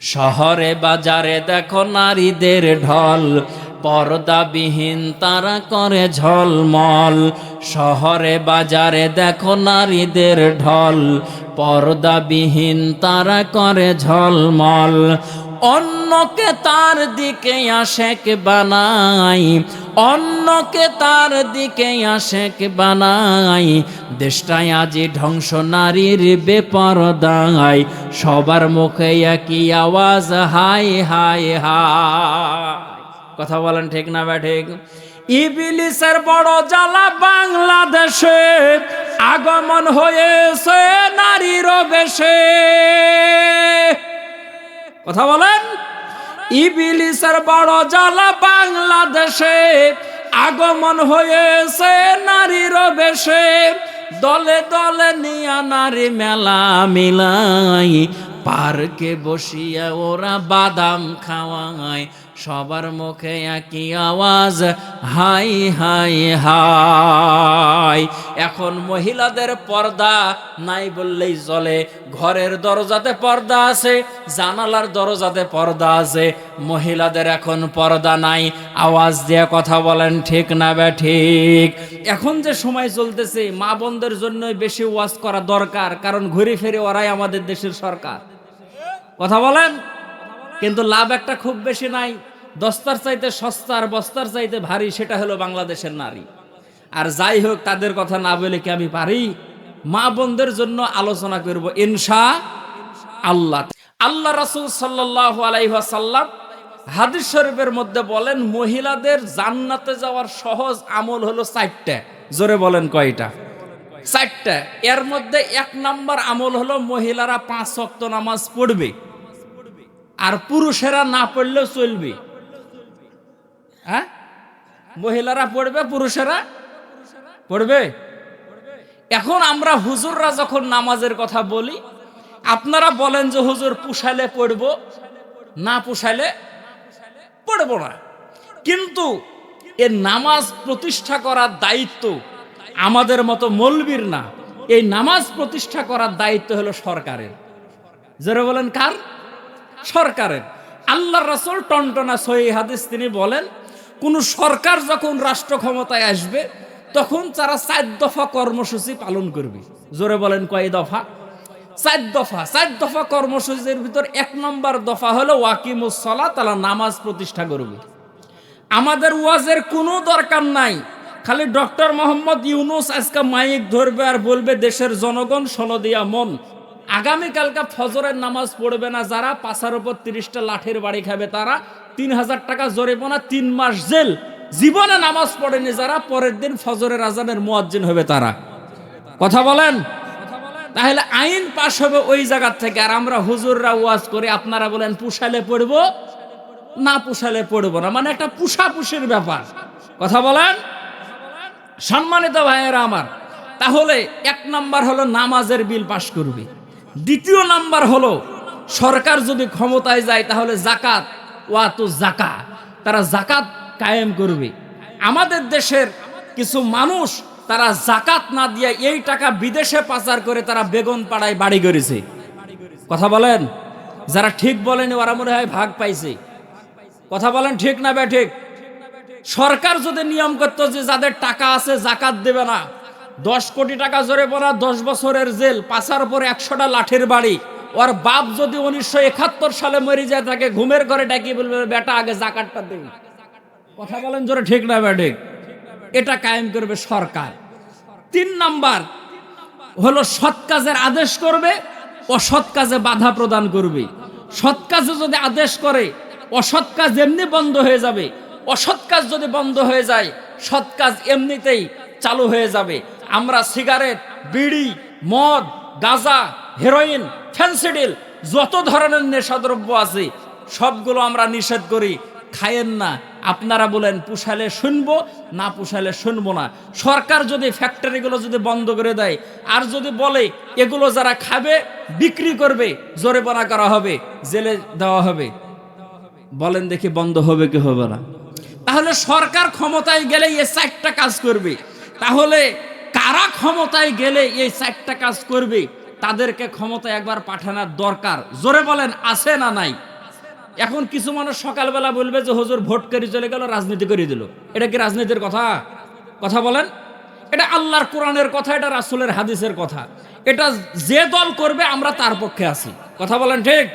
শহরে বাজারে দেখো নারীদের ঢল, পর্দাবিহীন তারা করে ঝলমল। শহরে বাজারে দেখো নারীদের ঢল, পর্দাবিহীন তারা করে ঝলমল। অন্যকে তার দিকে আশেক বানাই, অন্যকে তার দিকে আশেক বানাই। দেশটায় আজি ধ্বংস নারীর বেপরদায়, সবার মুখে একই আওয়াজ হাই হাই হাই। কথা বলেন ঠিক না ঠিক? ইবলিসের বড় জ্বালা বাংলাদেশে, আগমন হয়েছে নারীর বেশে। কথা বলেন। ইবলিসের বড় জ্বালা বাংলাদেশে, আগমন হয়েছে নারীর বেশে। দলে দলে নিয়া নারী মেলা মিলাই, পার্কে বসিয়া ওরা বাদাম খাওয়ায়। সবার মুখে একই আওয়াজ হাই হাই হাই। এখন মহিলাদের পর্দা নাই বললেই চলে। ঘরের দরজাতে পর্দা আছে, জানালার দরজাতে পর্দা আছে, মহিলাদের এখন পর্দা নাই। আওয়াজ দিয়ে কথা বলেন ঠিক না ঠিক? এখন যে সময় চলতেছে, মা বোনদের জন্য বেশি ওয়াজ করা দরকার, কারণ ঘুরে ফিরে ওরাই আমাদের দেশের সরকার। কথা বলেন। কিন্তু লাভ একটা খুব বেশি নাই। দস্তার চাইতে সস্তা আর বস্তার চাইতে ভারী, সেটা হলো বাংলাদেশের নারী। আর যাই হোক, তাদের কথা না বলে কি আমি পারি? মা বোনদের জন্য আলোচনা করব ইনশাআল্লাহ। আল্লাহ রাসূল সাল্লাল্লাহু আলাইহি ওয়াসাল্লাম হাদিস শরীফের মধ্যে বলেন, মহিলাদের জান্নাতে যাওয়ার সহজ আমল হলো 4টা। জোরে বলেন কয়টা? 4টা। এর মধ্যে 1 নাম্বার আমল হলো মহিলারা 5 ওয়াক্ত নামাজ পড়বে, আর পুরুষেরা না পড়লেও চলবে। হ্যাঁ, মহিলারা পড়বে, পুরুষেরা পড়বে। এখন আমরা হুজুররা যখন নামাজের কথা বলি, আপনারা বলেন যে হুজুর পুষাইলে পড়ব, না পুষাইলে পড়ব না। কিন্তু এই নামাজ প্রতিষ্ঠা করার দায়িত্ব আমাদের মতো মৌলবীর না। এই নামাজ প্রতিষ্ঠা করার দায়িত্ব হলো সরকারের। যারা বলেন কার? সরকারের। আল্লাহর রাসূল টনটনা সহিহ হাদিস তিনি বলেন, কোন সরকার যখন রাষ্ট্র ক্ষমতায় আসবে, তখন তারা 4 দফা কর্মসূচি পালন করবে। জোরে বলেন কয় দফা? 4 দফা। 4 দফা কর্মসূচির ভিতর 1 নম্বর দফা হলো ওয়াকিমুস সালাত, তারা নামাজ প্রতিষ্ঠা করবে। আমাদের ওয়াজের কোনো দরকার নাই, খালি ডক্টর মোহাম্মদ ইউনূস আজকে মাইক ধরবে আর বলবে, দেশের জনগণ শোনো দিয়া মন, আগামীকালকে ফজরের নামাজ পড়বে না যারা, পাছার উপর 30টা লাঠির বাড়ি খাবে তারা, 3000 টাকা জরিমানা, 3 মাস জেল। জীবনে নামাজ পড়েনি যারা, পরের দিন ফজরের আজানের মুয়াজ্জিন হবে তারা। কথা বলেন। তাহলে আইন পাশ হবে ওই জায়গা থেকে। আর আমরা হুজুররা ওয়াজ করে, আপনারা বলেন পুষালে পড়ব, না পুষালে পড়ব না, মানে একটা পুষাপুষির ব্যাপার। কথা বলেন। সম্মানিত ভাইয়েরা আমার, তাহলে 1 নাম্বার হলো নামাজের বিল পাশ করবে। 2য় নাম্বার হলো, সরকার যদি ক্ষমতায় যায় তাহলে জাকাত ওয়াতু জাকা, তারা জাকাত কায়েম করবে। আমাদের দেশের কিছু মানুষ তারা জাকাত না দিয়ে এই টাকা বিদেশে পাচার করে তারা বেগুন পাড়ায় বাড়ি করেছে। কথা বলেন। যারা ঠিক বলেন ওরা মনে হয় ভাগ পাইছে। কথা বলেন ঠিক না ঠিক? সরকার যদি নিয়ম করতো যে যাদের টাকা আছে জাকাত দেবে না, 10 কোটি টাকা জরিমানা, 10 বছরের জেল, পাছার উপর 100টা লাঠির বাড়ি। ওর বাপ যদি 1971 সালে মরে যায়, তাকে ঘুমের ঘরে ডাকি বলবে, বেটা আগে জাকাতটা দে। কথা বলেন জোরে ঠিক না ঠিক? এটা কায়েম করবে সরকার। 3 নাম্বার হলো সৎ কাজের আদেশ করবে, অসৎ কাজে বাধা প্রদান করবে। সৎ কাজে যদি আদেশ করে, অসৎ কাজ এমনি বন্ধ হয়ে যাবে। অসৎ কাজ যদি বন্ধ হয়ে যায়, সৎ কাজ এমনিতেই চালু হয়ে যাবে। আমরা সিগারেট, বিড়ি, মদ, গাঁজা, হেরোইন, ফেন্সিডিল, যত ধরনের নেশাদ্রব্য আছে সবগুলো আমরা নিষেধ করি, খায়েন না। আপনারা বলেন পুষালে শুনবো, না পুষালে শুনবো না। সরকার যদি ফ্যাক্টরিগুলো যদি বন্ধ করে দেয়, আর যদি বলে এগুলো যারা খাবে বিক্রি করবে, জরিমানা করা হবে, জেলে দেওয়া হবে, বলেন দেখি বন্ধ হবে কি হবে না? তাহলে সরকার ক্ষমতায় গেলে এই 4টা কাজ করবে। তাহলে কারা ক্ষমতায় গেলে এই 4টা কাজ করবে? তাদেরকে ক্ষমতায় একবার পাঠানোর দরকার। জোরে বলেন আছে না নাই? এখন কিছু মানুষ সকালবেলা বলবে যে হুজুর ভোট করে চলে গেল, রাজনীতি করে দিল। এটা কি রাজনীতির কথা? কথা বলেন। এটা আল্লাহর কোরআনের কথা, এটা রাসূলের হাদিসের কথা। এটা যে দল করবে আমরা তার পক্ষে আছি। কথা বলেন ঠিক?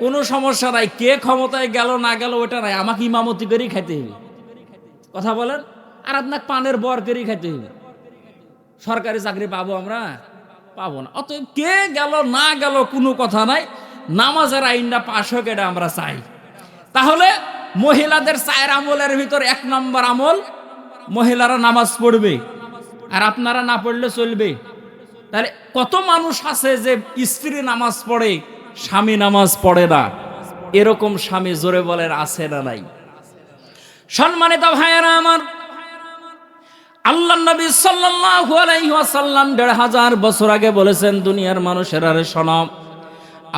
কোনো সমস্যা নাই, কে ক্ষমতায় গেল না গেল ওটা নাই, আমাকে ইমামতি করেই খাইতে হবে। কথা বলেন। আর আপনাকে পানের বর করেই খাইতে হবে। সরকারি চাকরি পাবো আমরা? পাবো না। অতএব কে গেল না গেল কোনো কথা নাই, নামাজের আইনটা পাশ হোক, এটা আমরা চাই। তাহলে মহিলাদের 4 আমলের ভিতর 1 নম্বর আমল, মহিলারা নামাজ পড়বে, আর আপনারা না পড়লে চলবে। তাহলে কত মানুষ আছে যে স্ত্রী নামাজ পড়ে, স্বামী নামাজ পড়ে না? এরকম স্বামী জোরে বলেন আছে না নাই? সম্মানিত ভাইয়েরা আমার, আল্লাহ নবী সাল্লাল্লাহু আলাইহি ওয়াসাল্লাম 1500 বছর আগে বলেছেন, দুনিয়ার মানুষেরা রে শোনো,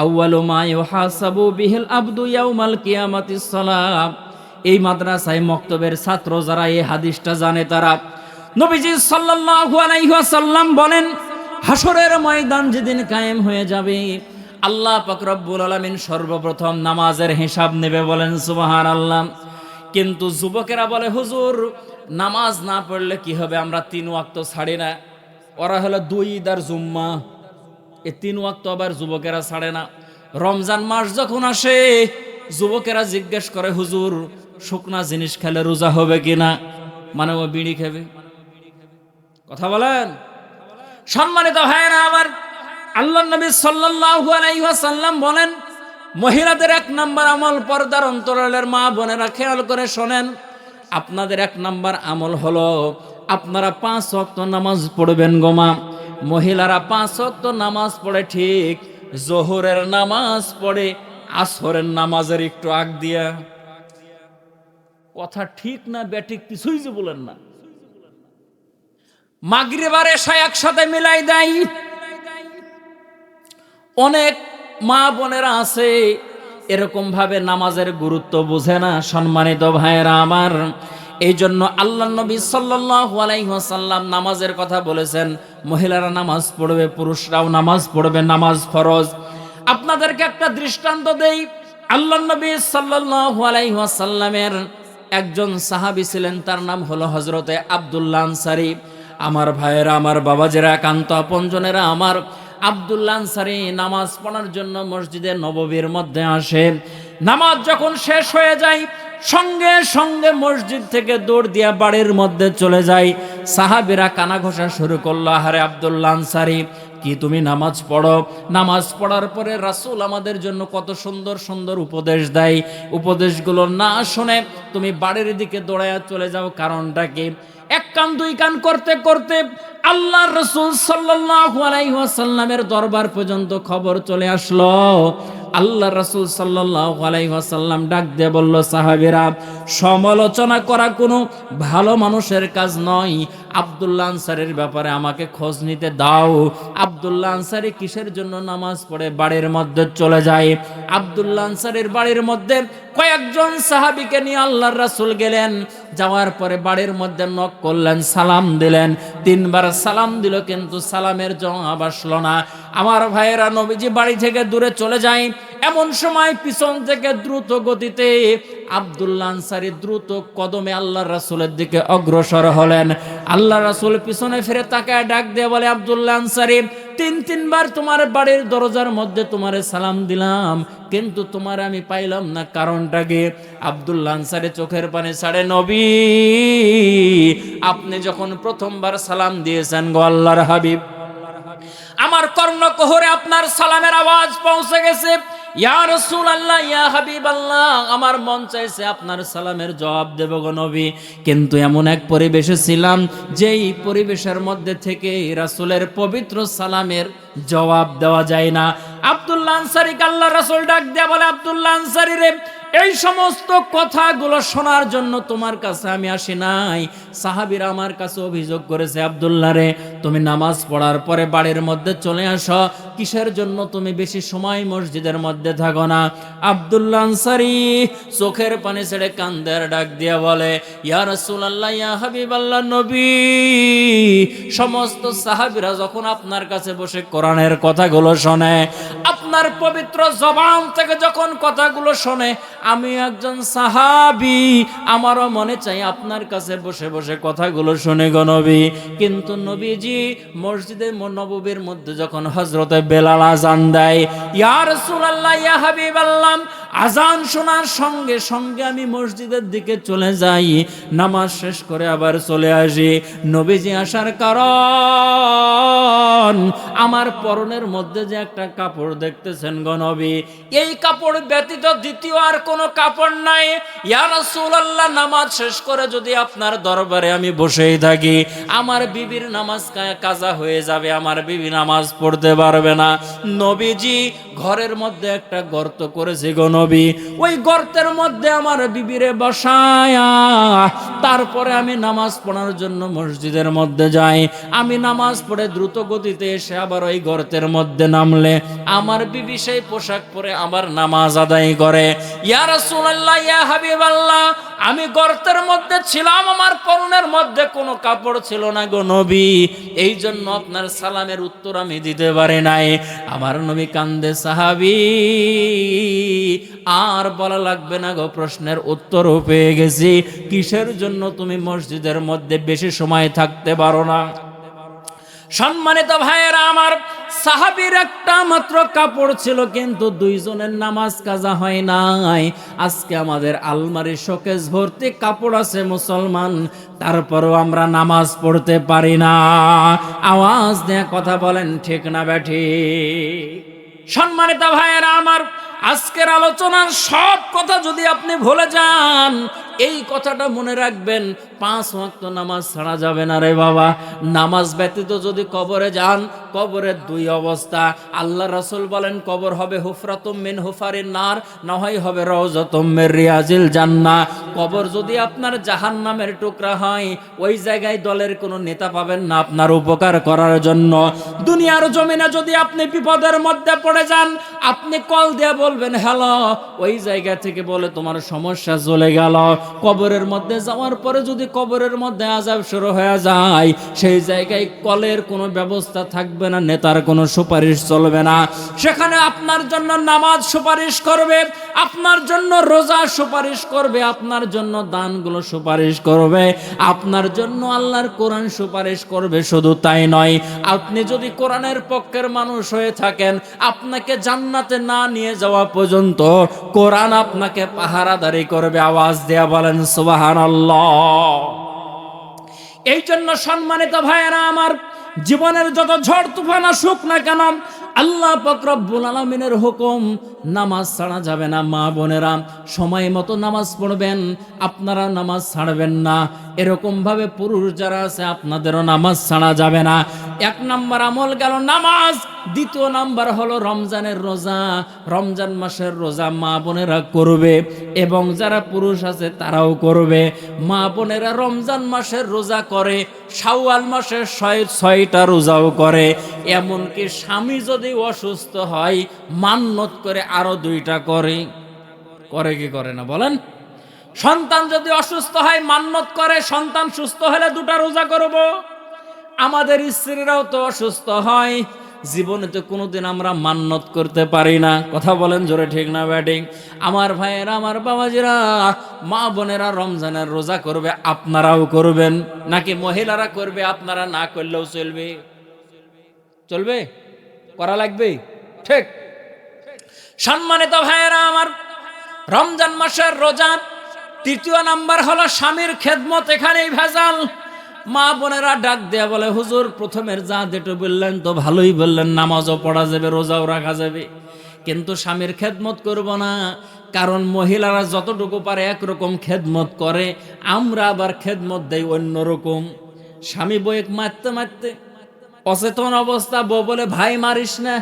আউয়ালু মা ইউহাসাবু বিহিল আবদু ইয়াউমাল কিয়ামাতিস সালাম। এই মাদ্রাসায় মক্তবের ছাত্র যারা এই হাদিসটা জানে তারা, নবীজি সাল্লাল্লাহু আলাইহি ওয়াসাল্লাম বলেন, হাসরের ময়দান যেদিন কায়েম হয়ে যাবে, আল্লাহ পাক রব্বুল আলামিন সর্বপ্রথম নামাজের হিসাব নেবে। বলেন সুবহানাল্লাহ। কিন্তু যুবকেরা বলে, হুজুর নামাজ না পড়লে কি হবে? আমরা 3 ওয়াক্ত ছাড়ি না। ওরা হলো 2 ঈদ আর জুম্মা, এই 3 ওয়াক্ত আবার যুবকেরা ছাড়ে না। রমজান মাস যখন আসে, যুবকেরা জিজ্ঞেস করে, হুজুর শুকনা জিনিস খেলে রোজা হবে কিনা? মানে ও বিড়ি খাবে। কথা বলেন। সম্মানিত ভাইয়েরা আমার, আল্লাহ নবী সাল্লাল্লাহু আলাইহি ওয়াসাল্লাম বলেন, মহিলাদের 1 নম্বর আমল, পর্দার অন্তরালের মা বোনেরা খেয়াল করে শোনেন, আপনাদের 1 নম্বর আমল হলো আপনারা 5 ওয়াক্ত নামাজ পড়বেন গো মা। মহিলারা 5 ওয়াক্ত নামাজ পড়ে, ঠিক জোহরের নামাজ পড়ে আসরের নামাজের একটু আগ দিয়া। কথা ঠিক না বেঠিক কিছুই যে বলেন না। মাগরিব আর এশা একসাথে মিলাই দেয়। অনেক মা বোনেরা আছে এরকম ভাবে নামাজের গুরুত্ব বোঝে না। সম্মানিত ভাইয়েরা আমার, এই জন্য আল্লাহ নবী সাল্লাল্লাহু আলাইহি ওয়াসাল্লাম নামাজের কথা বলেছেন, মহিলারা নামাজ পড়বে, পুরুষরাও নামাজ পড়বে, নামাজ ফরজ। আপনাদেরকে একটা দৃষ্টান্ত দেই। আল্লাহ নবী সাল্লাল্লাহু আলাইহি ওয়াসাল্লামের একজন সাহাবী ছিলেন, তার নাম হলো হযরতে আব্দুল্লাহ আনসারী। আমার ভাইয়েরা, আমার বাবাজেরা, একান্ত আপনজনেরা আমার, আব্দুল্লাহ আনসারী নামাজ পড়ার জন্য মসজিদে নববীর মধ্যে আসে। নামাজ যখন শেষ হয়ে যায়, সঙ্গে সঙ্গে মসজিদ থেকে দৌড় দিয়া বাড়ির মধ্যে চলে যায়। সাহাবীরা কানা ঘষা শুরু করলো, আরে আব্দুল্লাহ আনসারী, কি তুমি নামাজ পড়ো? নামাজ পড়ার পরে রাসূল আমাদের জন্য কত সুন্দর সুন্দর উপদেশ দেয়, উপদেশগুলো না শুনে তুমি বাড়ির দিকে দৌড়ায়া চলে যাও, কারণটা কি? 1 কান 2 কান করতে করতে আল্লাহর রাসূল সাল্লাল্লাহু আলাইহি ওয়াসাল্লামের দরবার পর্যন্ত খবর চলে আসলো। আল্লাহর রাসূল সাল্লাল্লাহু আলাইহি ওয়াসাল্লাম ডাক দিয়ে বলল, সাহাবীরা, সমালোচনা করা কোনো ভালো মানুষের কাজ নয়। আব্দুল্লাহ আনসারীর ব্যাপারে আমাকে খোঁজ নিতে দাও। আব্দুল্লাহ আনসারী কিসের জন্য নামাজ পড়ে বাড়ির মধ্যে চলে যায়। আব্দুল্লাহ আনসারীর বাড়ির মধ্যে কয়েকজন সাহাবীকে নিয়ে আল্লাহর রাসূল গেলেন। যাওয়ার পরে বাড়ির মধ্যে নক করলেন, সালাম দিলেন। 3 বার সালাম দিল, কিন্তু সালামের জবাব আসলো না। আমার ভাইয়েরা, নবীজি বাড়ি থেকে দূরে চলে যায়। এমন সময় পিছন থেকে দ্রুত গতিতে আব্দুল্লাহ আনসারী দ্রুত কদমে আল্লাহর রাসূলের দিকে অগ্রসর হলেন। আল্লাহর রাসূল পিছনে ফিরে তাকায় ডাক দিয়ে বলে, আব্দুল্লাহ আনসারী, 3 বার তোমার বাড়ির দরজার মধ্যে তোমারে সালাম দিলাম, কিন্তু তোমার আমি পাইলাম না, কারণটা কি? আব্দুল্লাহ আনসারী চোখের পানি ছাড়ে, নবী, আপনি যখন প্রথমবার সালাম দিয়েছেন গো আল্লাহর হাবিব, আমার কর্ণকুহরে আপনার সালামের আওয়াজ পৌঁছে গেছে। ইয়া রাসূলুল্লাহ, ইয়া হাবিবাল্লাহ, আমার মন চাইছে আপনার সালামের জবাব দেব গো নবী, কিন্তু এমন এক পরিবেশে ছিলাম যেই পরিবেশের মধ্যে থেকে রাসূলের পবিত্র সালামের জবাব দেওয়া যায় না। আব্দুল্লাহ আনসারীকে আল্লাহর রাসূল ডাক দিয়ে বলে, আব্দুল্লাহ আনসারী রে, এই সমস্ত কথাগুলো শোনার জন্য তোমার কাছে আমি আসি নাই। সাহাবীরা আমার কাছে অভিযোগ করেছে, আব্দুল্লাহ রে, তুমি নামাজ পড়ার পরে বাড়ির মধ্যে চলে আসো, কিসের জন্য তুমি বেশি সময় মসজিদের মধ্যে থাকো না? আব্দুল্লাহ আনসারী চোখের পানি ছেড়ে কান্দের ডাক দিয়া বলে, ইয়া রাসূলুল্লাহ, ইয়া হাবিবাল্লাহ, নবী, সমস্ত সাহাবীরা যখন আপনার কাছে বসে কোরআনের কথাগুলো শোনে, আপনার পবিত্র জবান থেকে যখন কথাগুলো শোনে, আমি একজন সাহাবী, আমারও মনে চাই আপনার কাছে বসে বসে কথাগুলো শুনে গো নবী। কিন্তু নবীজি মসজিদে নববীর মধ্যে যখন হযরতে বেলাল আজান দেয়, ইয়া রাসূলুল্লাহ, ইয়া হাবিবাল্লাহ, আজান শোনার সঙ্গে সঙ্গে আমি মসজিদের দিকে চলে যাই, নামাজ শেষ করে আবার চলে আসি। নবীজি আসার কারণ, আমার পরনের মধ্যে যে একটা কাপড় দেখতেছেন গো নবী, এই কাপড় ব্যতীত দ্বিতীয় আর কোনো কাপড় নাই। ইয়া রাসূলুল্লাহ, নামাজ শেষ করে যদি আপনার দরবারে আমি বসেই থাকি, আমার বিবির নামাজ কাজা হয়ে যাবে, আমার বিবি নামাজ পড়তে পারবে না। নবীজি ঘরের মধ্যে একটা গর্ত করেছে গো নবী, ওই গর্তের মধ্যে আমার বিবিরে বসায়া তারপরে আমি নামাজ পড়ার জন্য মসজিদের মধ্যে যাই। আমি নামাজ পড়ে দ্রুত গতিতে এসে আবার ওই গর্তের মধ্যে নামলে আমার বিবি সেই পোশাক পরে আবার নামাজ আদায় করে। ইয়া রাসূলুল্লাহ, ইয়া হাবিবাল্লাহ, আমি গর্তের মধ্যে ছিলাম, আমার পরনের মধ্যে কোনো কাপড় ছিল না গো নবী, এই জন্য আপনার সালামের উত্তর আমি দিতে পারি নাই। আমার নবী কান্দে, সাহাবী আর বলা লাগবে না গো, প্রশ্নের উত্তরও পেয়ে গেছি, কিসের জন্য তুমি মসজিদের মধ্যে বেশি সময় থাকতে পারো না। সম্মানিত ভাইয়েরা আমার, সাহাবীর একটা মাত্র কাপড় ছিল, কিন্তু দুইজনের নামাজ কাজা হয় নাই। আজকে আমাদের আলমারি শোকেস ভর্তি কাপড় আছে মুসলমান, তারপরও আমরা নামাজ পড়তে পারি না। আওয়াজ দিয়ে কথা বলেন, ঠিক না বেঠিক? সম্মানিত ভাইয়েরা আমার, আজকের আলোচনার সব কথা যদি আপনি ভুলে যান, এই কথাটা মনে রাখবেন, 5 ওয়াক্ত নামাজ ছাড়া যাবে না রে বাবা। নামাজ ব্যতীত যদি কবরে যান, কবরের 2 অবস্থা। আল্লাহ রাসূল বলেন, কবর হবে হুফরাতুম মিন হুফারিন নার, না হয় হবে রাউযাতুম মির রিয়াজিল জান্নাহ। কবর যদি আপনার জাহান্নামের টুকরা হয়, ওই জায়গায় দলের কোনো নেতা পাবেন না আপনার উপকার করার জন্য। দুনিয়ার জমিনে যদি আপনি বিপদের মধ্যে পড়ে যান, আপনি কল দিয়ে বলবেন হ্যালো, ওই জায়গা থেকে বলে তোমার সমস্যা চলে গেল। কবরের মধ্যে যাওয়ার পরে যদি কবরের মধ্যে আযাব শুরু হয়ে যায়, সেই জায়গায় কলের কোনো ব্যবস্থা থাকবে না, নেতার কোনো সুপারিশ চলবে না। সেখানে আপনার জন্য নামাজ সুপারিশ করবে, আপনার জন্য রোজা সুপারিশ করবে, আপনার জন্য দানগুলো সুপারিশ করবে, আপনার জন্য আল্লাহর কোরআন সুপারিশ করবে। শুধু তাই নয়, আপনি যদি কোরআনের পক্ষের মানুষ হয়ে থাকেন, আপনাকে জান্নাতে না নিয়ে যাওয়া পর্যন্ত কোরআন আপনাকে পাহারাদারি করবে। আওয়াজ দেয়া বলেন সুবহানাল্লাহ। এই জন্য সম্মানিত ভাইয়েরা আমার, জীবনের যত ঝড় তুফান আসুক না কেন, আল্লাহ পাক রব্বুল আলামিনের হুকুম, নামাজ ছাড়া যাবে না। মা বোনেরা, সময় মতো নামাজ পড়বেন, আপনারা নামাজ ছাড়বেন না। এরকম ভাবে পুরুষ যারা আছে, আপনাদেরও নামাজ ছাড়া যাবে না। 1 নাম্বার আমল গেল নামাজ। 2 নাম্বার হলো রমজানের রোজা। রমজান মাসের রোজা মা বোনেরা করবে, এবং যারা পুরুষ আছে তারাও করবে। মা বোনেরা রমজান মাসের রোজা করে, শাওয়াল মাসের 6টা রোজাও করে। এমনকি স্বামী যদি অসুস্থ হয়, মান্নত করে আরো 2টা করে। করে কি করে না বলেন? সন্তান যদি অসুস্থ হয়, মান্নত করে সন্তান সুস্থ হলে 2টা রোজা করব। আমাদের স্ত্রীরাও তো অসুস্থ হয়, জীবনে তো কোনোদিন আমরা মান্নত করতে পারি না। কথা বলেন জোরে, ঠিক না ব্যাটিং? আমার ভাইয়েরা, আমার বাবাজিরা, মা বোনেরা রমজানের রোজা করবে, আপনারাও করবেন। নাকি মহিলারা করবে, আপনারা না করলেও চলবে? চলবে, করা লাগবে, ঠিক। সম্মানিত ভাইয়েরা আমার, রমজান মাসের রোজা। 3 নাম্বার হলো স্বামীর খেদমত। এখানেই ভেজাল। মা বোনেরা ডাক দেয়া বলে, হুজুর প্রথমের যা যেটা বললেন তো ভালোই বললেন, নামাজও পড়া যাবে, রোজাও রাখা যাবে, কিন্তু স্বামীর খেদমত করব না। কারণ মহিলারা যতটুকু পারে একরকম খেদমত করে, আমরা আবার খেদমত দেই অন্যরকম। স্বামী বউকে মারতে মারতে অচেতন অবস্থা, বউ বলে ভাই মারিস না,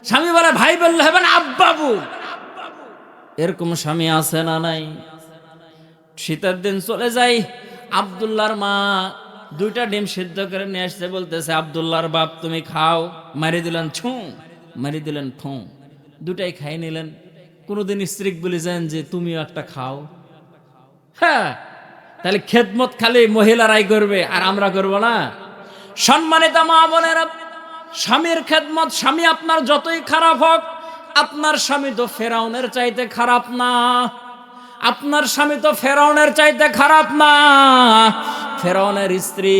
স্বামী বলে ভাই বললে হবে না, আব্বাবু। এরকম স্বামী আছে না নাই? শীতের দিন চলে যাই, আব্দুল্লাহর মা 2টা ডিম সিদ্ধ করে নিয়ে আসছে, বলতেছে আব্দুল্লাহর বাপ তুমি খাও। মারি দিলেন ছু, মারি দিলেন ঠু, 2টাই খাই নিলেন। কোনোদিন স্ত্রীকে বলেছেন যে তুমিও একটা খাও? হ্যাঁ, তাহলে খেদমত খালি মহিলারাই করবে আর আমরা করব না? সম্মানিত মা বোনেরা, স্বামীর খেদমত, স্বামী আপনার যতই খারাপ হোক, আপনার স্বামী তো ফেরাউনের চাইতে খারাপ না, আপনার স্বামী তো ফেরাউনের চাইতে খারাপ না। ফেরাউনের স্ত্রী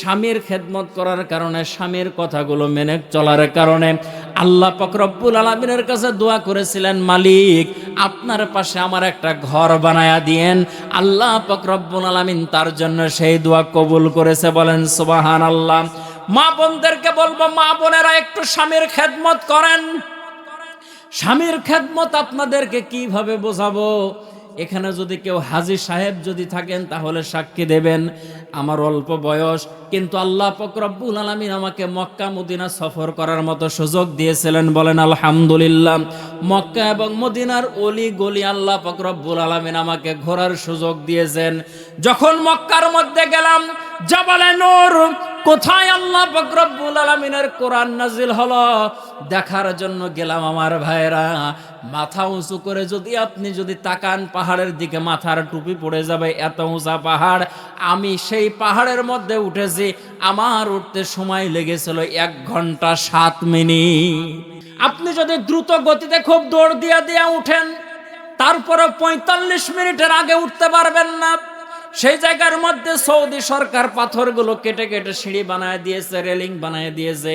স্বামীর খেদমত করার কারণে, স্বামীর কথাগুলো মেনে চলার কারণে আল্লাহ পাক রব্বুল আলামিনের কাছে দোয়া করেছিলেন, মালিক আপনার পাশে আমার একটা ঘর বানায়া দিয়েন। আল্লাহ পাক রব্বুল আলামিন তার জন্য সেই দোয়া কবুল করেছে, বলেন সুবহানাল্লাহ। মা বোনদেরকে বলবো, মা বোনেরা একটু স্বামীর খেদমত করেন। স্বামীর খেদমত আপনাদেরকে কিভাবে বোঝাবো? এখানে যদি কেউ হাজী সাহেব যদি থাকেন তাহলে সাক্ষী দেবেন। আমার অল্প বয়স, কিন্তু আল্লাহ পাক রব্বুল আলামিন আমাকে মক্কা মদিনা সফর করার মতো সুযোগ দিয়েছিলেন, বলেন আলহামদুলিল্লাহ। মক্কা এবং মদিনার অলি গলি আল্লাহ পাক রব্বুল আলামিন আমাকে ঘোরার সুযোগ দিয়েছেন। যখন মক্কার মধ্যে গেলাম, জাবালে নূর কোথায় আল্লাহ পাক রব্বুল আলামিনের কোরআন নাজিল হলো দেখার জন্য গেলাম। আমার ভাইরা, মাথা উঁচু করে আপনি যদি তাকান, পাহাড়ের দিকে মাথার টুপি পড়ে যাবে, এত উঁচা পাহাড়। আমি সেই পাহাড়ের মধ্যে উঠেছি, আমার উঠতে সময় লেগেছিল 1 ঘন্টা 7 মিনিট। আপনি যদি দ্রুত গতিতে খুব দৌড় দিয়া উঠেন, তারপরে 45 মিনিটের আগে উঠতে পারবেন না। সেই জায়গার মধ্যে সৌদি সরকার পাথরগুলো কেটে কেটে সিঁড়ি বানায় দিয়েছে, রেলিং বানায় দিয়েছে,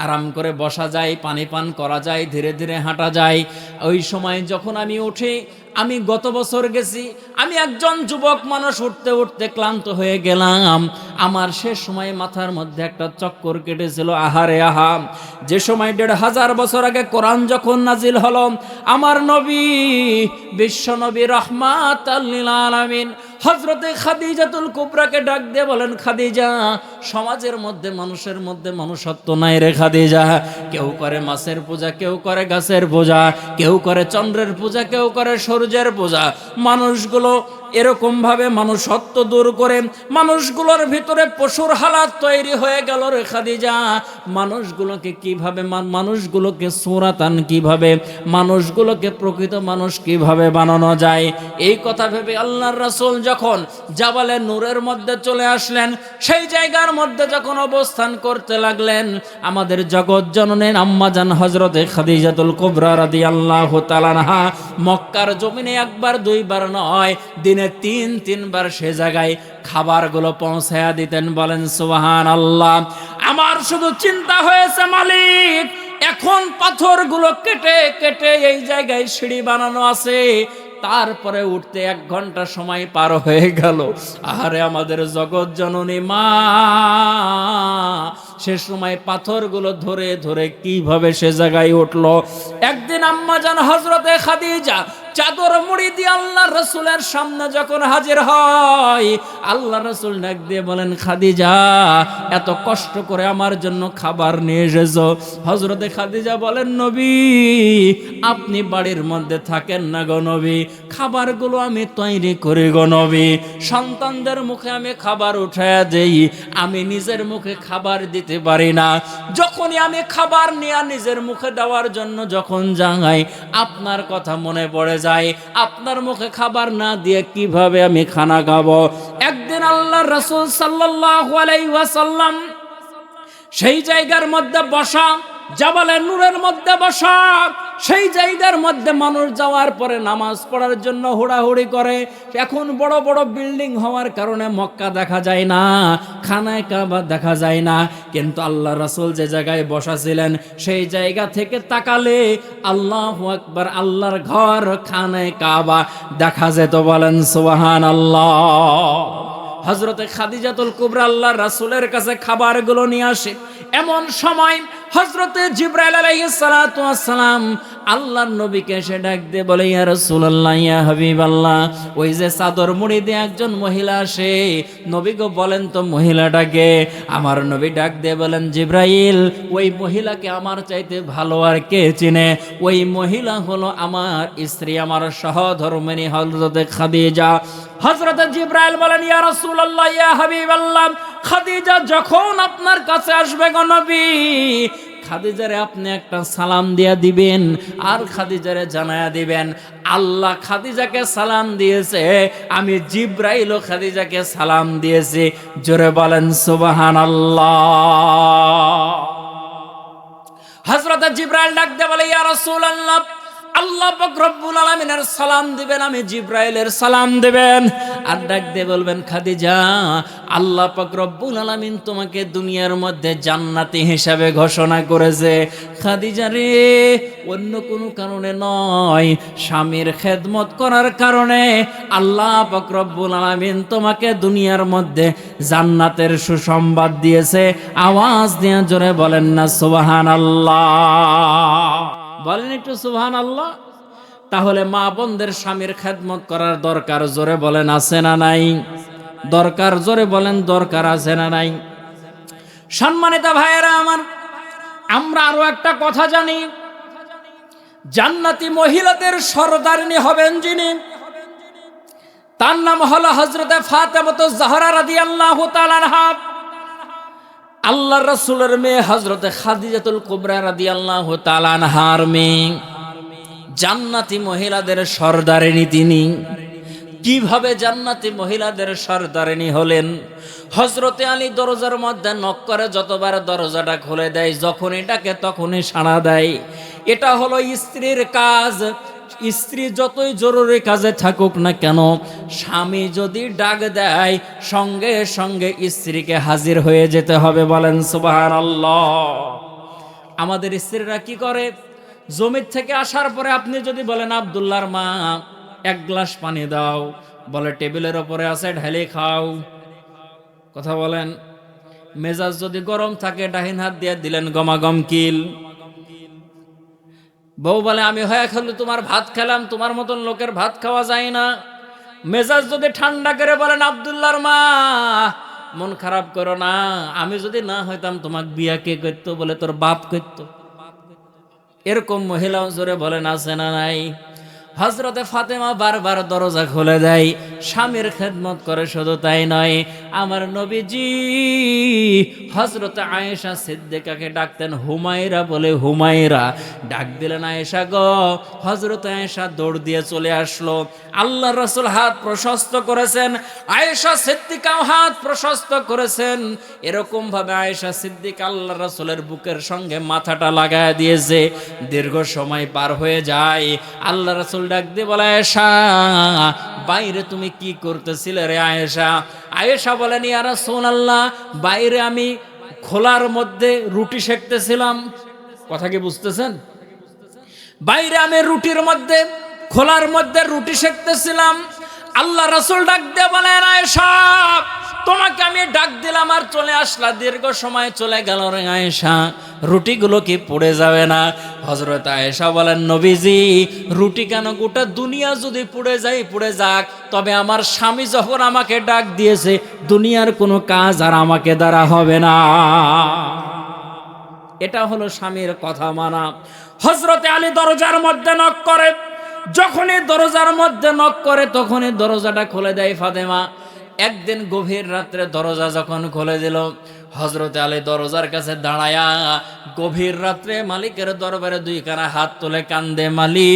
আরাম করে বসা যায়, পানি পান করা যায়, ধীরে ধীরে হাঁটা যায়। ওই সময় যখন আমি উঠি, আমি গত বছর গেছি, আমি একজন যুবক মানুষ, উঠতে উঠতে ক্লান্ত হয়ে গেলাম। আমার সে সময় মাথার মধ্যে একটা চক্কর কেটেছিল, আহারে আহা, যে সময় 1500 বছর আগে কোরআন যখন নাজিল হলো, আমার নবী, বিশ্ব নবী রাহমাতাল লিল আলামিন হযরতে খাদিজাতুল কুবরাকে ডাক দিয়ে বলেন, খাদিজা, সমাজের মধ্যে মানুষের মধ্যে মানুষত্ব নাই রে খাদিজা। কেউ করে মাছের পূজা, কেউ করে গাছের পূজা, কেউ করে চন্দ্রের পূজা, কেউ করে সূর্যের পূজা। মানুষগুলো এরকম ভাবে মানুষত্ব দূর করে মানুষগুলোর ভিতরে পশুর হালাত তৈরি হয়ে গেল রে খাদিজা। মানুষগুলোকে কিভাবে, মানুষগুলোকে সুরাতান কিভাবে, মানুষগুলোকে প্রকৃত মানুষ কিভাবে বানানো যায়, এই কথা ভেবে আল্লাহর রাসূল যখন জাবালে নূরের মধ্যে চলে আসলেন, সেই জায়গার মধ্যে যখন অবস্থান করতে লাগলেন, আমাদের জগৎ জননীর আম্মাজান হযরতে খাদিজাতুল কুবরা রাদিয়াল্লাহু তাআলা আনহা মক্কার জমিনে 1 বার 2 বার নয়, দিনে 3 বার সে জায়গায় খাবারগুলো পৌঁছায়া দিতেন, বলেন সুবহানাল্লাহ। আমার শুধু চিন্তা হয়েছে, মালিক এখন পাথরগুলো কেটে কেটে এই জায়গায় সিঁড়ি বানানো আছে, তারপরে উঠতে 1 ঘন্টা সময় পার হয়ে গেল। আরে আমাদের জগৎ জননী মা, সে সময় পাথরগুলো ধরে ধরে কিভাবে সে জায়গায় উঠলো। একদিন আম্মাজান হযরতে খাদিজা চাদর মুড়ি দিয়ে আল্লাহর রাসূলের সামনে যখন হাজির হয়, আল্লাহর রাসূল ডাক দিয়ে বলেন, খাদিজা, এত কষ্ট করে আমার জন্য খাবার নিয়ে এসেছো। হযরতে খাদিজা বলেন, নবী, আপনি বাড়ির মধ্যে থাকেন না গো নবী, খাবারগুলো আমি তৈরি করি গো নবী। সন্তানদের মুখে আমি খাবার উঠায়া দেই, আমি নিজের মুখে খাবার দিতে পারি না। যখনই আমি খাবার নিয়ে নিজের মুখে দেওয়ার জন্য যখন যাই, আপনার কথা মনে পড়ে যায়। আপনার মুখে খাবার না দিয়ে কিভাবে আমি খানা খাবো? একদিন আল্লাহর রাসূল সাল্লাল্লাহু আলাইহি ওয়াসাল্লাম সেই জায়গার মধ্যে বসা, জাবালে নূরের মধ্যে বসা, সেই জায়গার মধ্যে মানুষ যাওয়ার পরে নামাজ পড়ার জন্য হুড়াহুড়ি করে। এখন বড় বড় বিল্ডিং হওয়ার কারণে মক্কা দেখা যায় না, খানায় কাবা দেখা যায় না, কিন্তু আল্লাহ রাসূল যে জায়গায় বসা ছিলেন সেই জায়গা থেকে তাকালে আল্লাহু আকবার, আল্লাহর ঘর, খানায় কাবা দেখা যেত, বলেন সুবহানাল্লাহ। হযরতে খাদিজাতুল কুবরা আল্লাহর রাসূলের কাছে খাবারগুলো নিয়ে আসে। এমন সময় হযরতে জিবরাইল আলাইহিস সালাতু ওয়াস সালাম আল্লাহর নবীকে এসে ডাক দিয়ে বলে, ইয়া রাসূলুল্লাহ, ইয়া হাবিবাল্লাহ, ওই যে চাদর মুড়ি দিয়ে একজন মহিলা আসে, নবী গো বলেন তো মহিলাটাকে। আমার নবী ডাক দিয়ে বলেন, জিবরাইল, ওই মহিলাকে আমার চাইতে ভালো আর কে চিনে? ওই মহিলা হলো আমার স্ত্রী, আমার সহধর্মিণী হযরতে খাদিজা। হযরতে জিবরাইল বলেন, ইয়া রাসূলুল্লাহ, ইয়া হাবিবাল্লাহ, খাদিজা যখন আপনার কাছে আসবে গো নবী, খাদিজারে আপনি একটা সালাম দিয়া দিবেন, আর খাদিজারে জানায়া দিবেন আল্লাহ খাদিজাকে সালাম দিয়েছে, আমি জিবরাইলও খাদিজাকে সালাম দিয়েছি। জোরে বলেন সুবহানাল্লাহ। হযরত জিবরাইল ডাক দিয়ে বলে, ইয়া রাসূলুল্লাহ, আল্লাহ পাক রব্বুল আলামিনের সালাম দিবেন, আমি জিবরাইলের সালাম দিবেন। আর ডাক দিয়ে বলবেন, খাদিজা, আল্লাহ পাক রব্বুল আলামিন তোমাকে দুনিয়ার মধ্যে জান্নাতি হিসাবে ঘোষণা করেছে। খাদিজা রে, অন্য কোনো কারণে নয়, স্বামীর খেদমত করার কারণে আল্লাহ পাক রব্বুল আলামিন তোমাকে দুনিয়ার মধ্যে জান্নাতের সুসংবাদ দিয়েছে। আওয়াজ দিয়ে জোরে বলেন না সুবহানাল্লাহ। বলেন একটু সুবহানাল্লাহ। তাহলে মা বোনদের স্বামীর খেদমত করার দরকার, জোরে বলেন আছে না নাই? দরকার, জোরে বলেন দরকার আছে না নাই? সম্মানিত ভাইয়েরা আমার, আমরা আরো একটা কথা জানি, জান্নাতি মহিলাদের সরদারিনী হবেন যিনি, তার নাম হলো হযরতে ফাতেমাতুজ জাহরা রাদিয়াল্লাহু তাআলা আনহা। আল্লাহর রাসূলের মেয়ে হযরতে খাদিজাতুল কুবরা রাদিয়াল্লাহু তাআলা আনহার মেয়ে, জান্নাতি মহিলাদের সরদারিনী তিনি। কিভাবে জান্নাতি মহিলাদের সরদারিনী হলেন? হযরতে আলী দরজার মধ্যে নক করে, যতবার দরজাটা খুলে দেয়, যখনই ডাকে তখনই সাড়া দেয়। এটা হলো স্ত্রীর কাজ। স্ত্রী যতই জরুরি কাজে থাকুক না কেন, স্বামী যদি ডাক দেয় সঙ্গে সঙ্গে স্ত্রীকে হাজির হয়ে যেতে হবে। বলেন সুবহানাল্লাহ। আমাদের স্ত্রীরা কি করে? জমির থেকে আসার পরে আপনি যদি বলেন, আব্দুল্লাহর মা এক গ্লাস পানি দাও, বলে টেবিলের ওপরে আছে, ঢেলে খাও। কথা বলেন। মেজাজ যদি গরম থাকে, ডাহিন হাত দিয়ে দিলেন গমাগম কিল। বউ বলে, আমি হয়ে খেলো তোমার ভাত খেলাম, তোমার মতন লোকের ভাত খাওয়া যায় না। মেজাজ যদি ঠান্ডা করে বলেন, আব্দুল্লাহর মা মন খারাপ করো না, আমি যদি না হইতাম তোমাকে বিয়া কে করতো? বলে তোর বাপ করতো। এরকম মহিলাও জোরে বলেন আছে না নাই? হযরতে ফাতেমা বারবার দরজা খুলে দেয়, স্বামীর খেদমত করে। শুধু তাই নয়, আমার নবীজি হযরতে আয়েশা সিদ্দিকাকে ডাকতেন হুমায়রা বলে। হুমায়রা ডাক দিলেন, আয়েশা গো। হযরতে আয়েশা দৌড় দিয়ে চলে আসলো। আল্লাহর রাসূল হাত প্রশস্ত করেছেন, আয়েশা সিদ্দিকাও হাত প্রশস্ত করেছেন। এরকম ভাবে আয়েশা সিদ্দিকা আল্লাহর রাসূলের বুকের সঙ্গে মাথাটা লাগায় দিয়েছে। দীর্ঘ সময় পার হয়ে যায়। আল্লাহ রাসূল ডাক দিয়ে বলে, আয়েশা বাইরে তুমি কি করতেছিলে রে আয়েশা? আয়েশা বলেন, ইয়া রাসূলুল্লাহ, বাইরে আমি খোলার মধ্যে রুটি সেকতেছিলাম। কথা কি বুঝতেছেন? বাইরে আমি রুটির মধ্যে, খোলার মধ্যে রুটি সেকতেছিলাম। আল্লাহ রাসূল ডাক দিয়ে বলেন, আয়েশা তোমাকে আমি ডাক দিলাম আর চলে আসলা, দীর্ঘ সময় চলে গেল রে আয়েশা, রুটিগুলো কি পড়ে যাবে না? হযরত আয়েশা বলেন, নবীজি রুটি কেন, গোটা দুনিয়া যদি পড়ে যায় পড়ে যাক, তবে আমার স্বামী যখন আমাকে ডাক দিয়েছে, দুনিয়ার কোনো কাজ আর আমাকে দ্বারা হবে না। এটা হলো স্বামীর কথা মানা। হযরতে আলী দরজার মধ্যে নক করে, যখনই দরজার মধ্যে নক করে তখনই দরজাটা খুলে দেয় ফাতেমা। একদিন গভীর রাত্রে দরজা যখন খুলে দিল, হযরতে আলী দরজার কাছে দাঁড়ায়া গভীর রাত্রে মালিকের দরবারে দুইখানা হাত তুলে কান্দে, মালিক,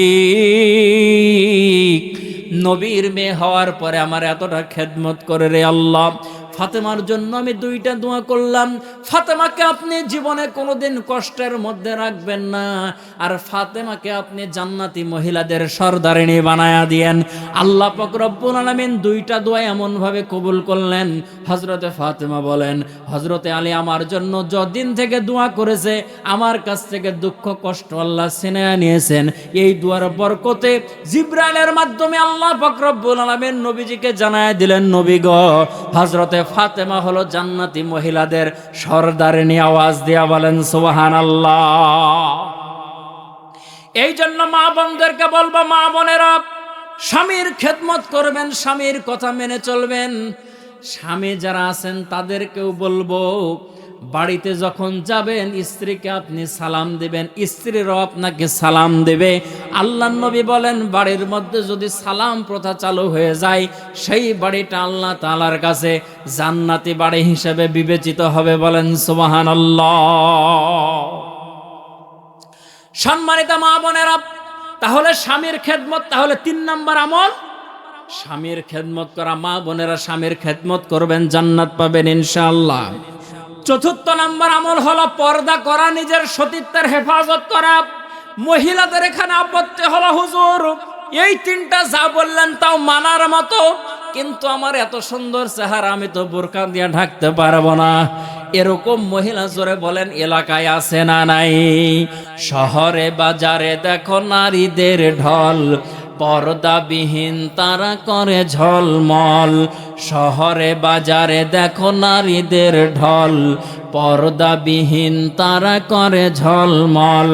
নবীর মেয়ে হওয়ার পরে আমার এতটা খেদমত করে রে আল্লাহ, ফাতেমার জন্য আমি দুইটা দোয়া করলাম। ফাতেমাকে আপনি জীবনে কোনোদিন কষ্টের মধ্যে রাখবেন না, আর ফাতেমাকে আপনি জান্নাতি মহিলাদের সরদারিনী বানায়া দিয়েন। আল্লাহ পাক রব্বুল আলামিন দুইটা দোয়া এমন ভাবে কবুল করলেন। হযরতে ফাতেমা বলেন, হযরতে আলী আমার জন্য যদিন থেকে দোয়া করেছে, আমার কাছ থেকে দুঃখ কষ্ট আল্লাহ ছিনিয়ে নিয়েছেন। এই দোয়ার বরকতে জিবরাইলের মাধ্যমে আল্লাহ পাক রব্বুল আলামিন নবীজিকে জানায় দিলেন, নবী গো, হযরতে ফাতেমা হলো জান্নাতি মহিলাদের সরদারিনী। আওয়াজ দিয়া বলেন সুবহানাল্লাহ। এই জন্য মা বোনদেরকে বলবো, মা বোনেরা স্বামীর খেদমত করবেন, স্বামীর কথা মেনে চলবেন। স্বামী যারা আছেন তাদেরকেও বলবো, বাড়িতে যখন যাবেন স্ত্রীকে আপনি সালাম দিবেন, স্ত্রীরাও আপনাকে সালাম দেবে। আল্লাহর নবী বলেন, বাড়ির মধ্যে যদি সালাম প্রথা চালু হয়ে যায়, সেই বাড়িটা আল্লাহ তাআলার কাছে জান্নাতি বাড়ি হিসেবে বিবেচিত হবে। বলেন সুবহানাল্লাহ। সম্মানিত মা বোনেরা, তাহলে স্বামীর খেদমত, তাহলে 3 নাম্বার আমল স্বামীর খেদমত করা। মা বোনেরা স্বামীর খেদমত করবেন, জান্নাত পাবেন ইনশাআল্লাহ। চতুর্থ নাম্বার আমল হলো পর্দা করা, নিজের সতীত্বের হেফাজত করা। মহিলাদের এখানে আপত্তি হলো, হুজুর এই তিনটা যা বললেন তাও মানার মতো, কিন্তু আমার এত সুন্দর চেহারা, আমি তো বোরকা দিয়ে ঢাকতে পারবো না। এরকম মহিলা জোরে বলেন এলাকায় আছে না নাই? শহরে বাজারে দেখো নারীদের ঢল, পর্দাবিহীন তারা করে ঝলমল। শহরে বাজারে দেখো নারীদের ঢল, পর্দাবিহীন তারা করে ঝলমল।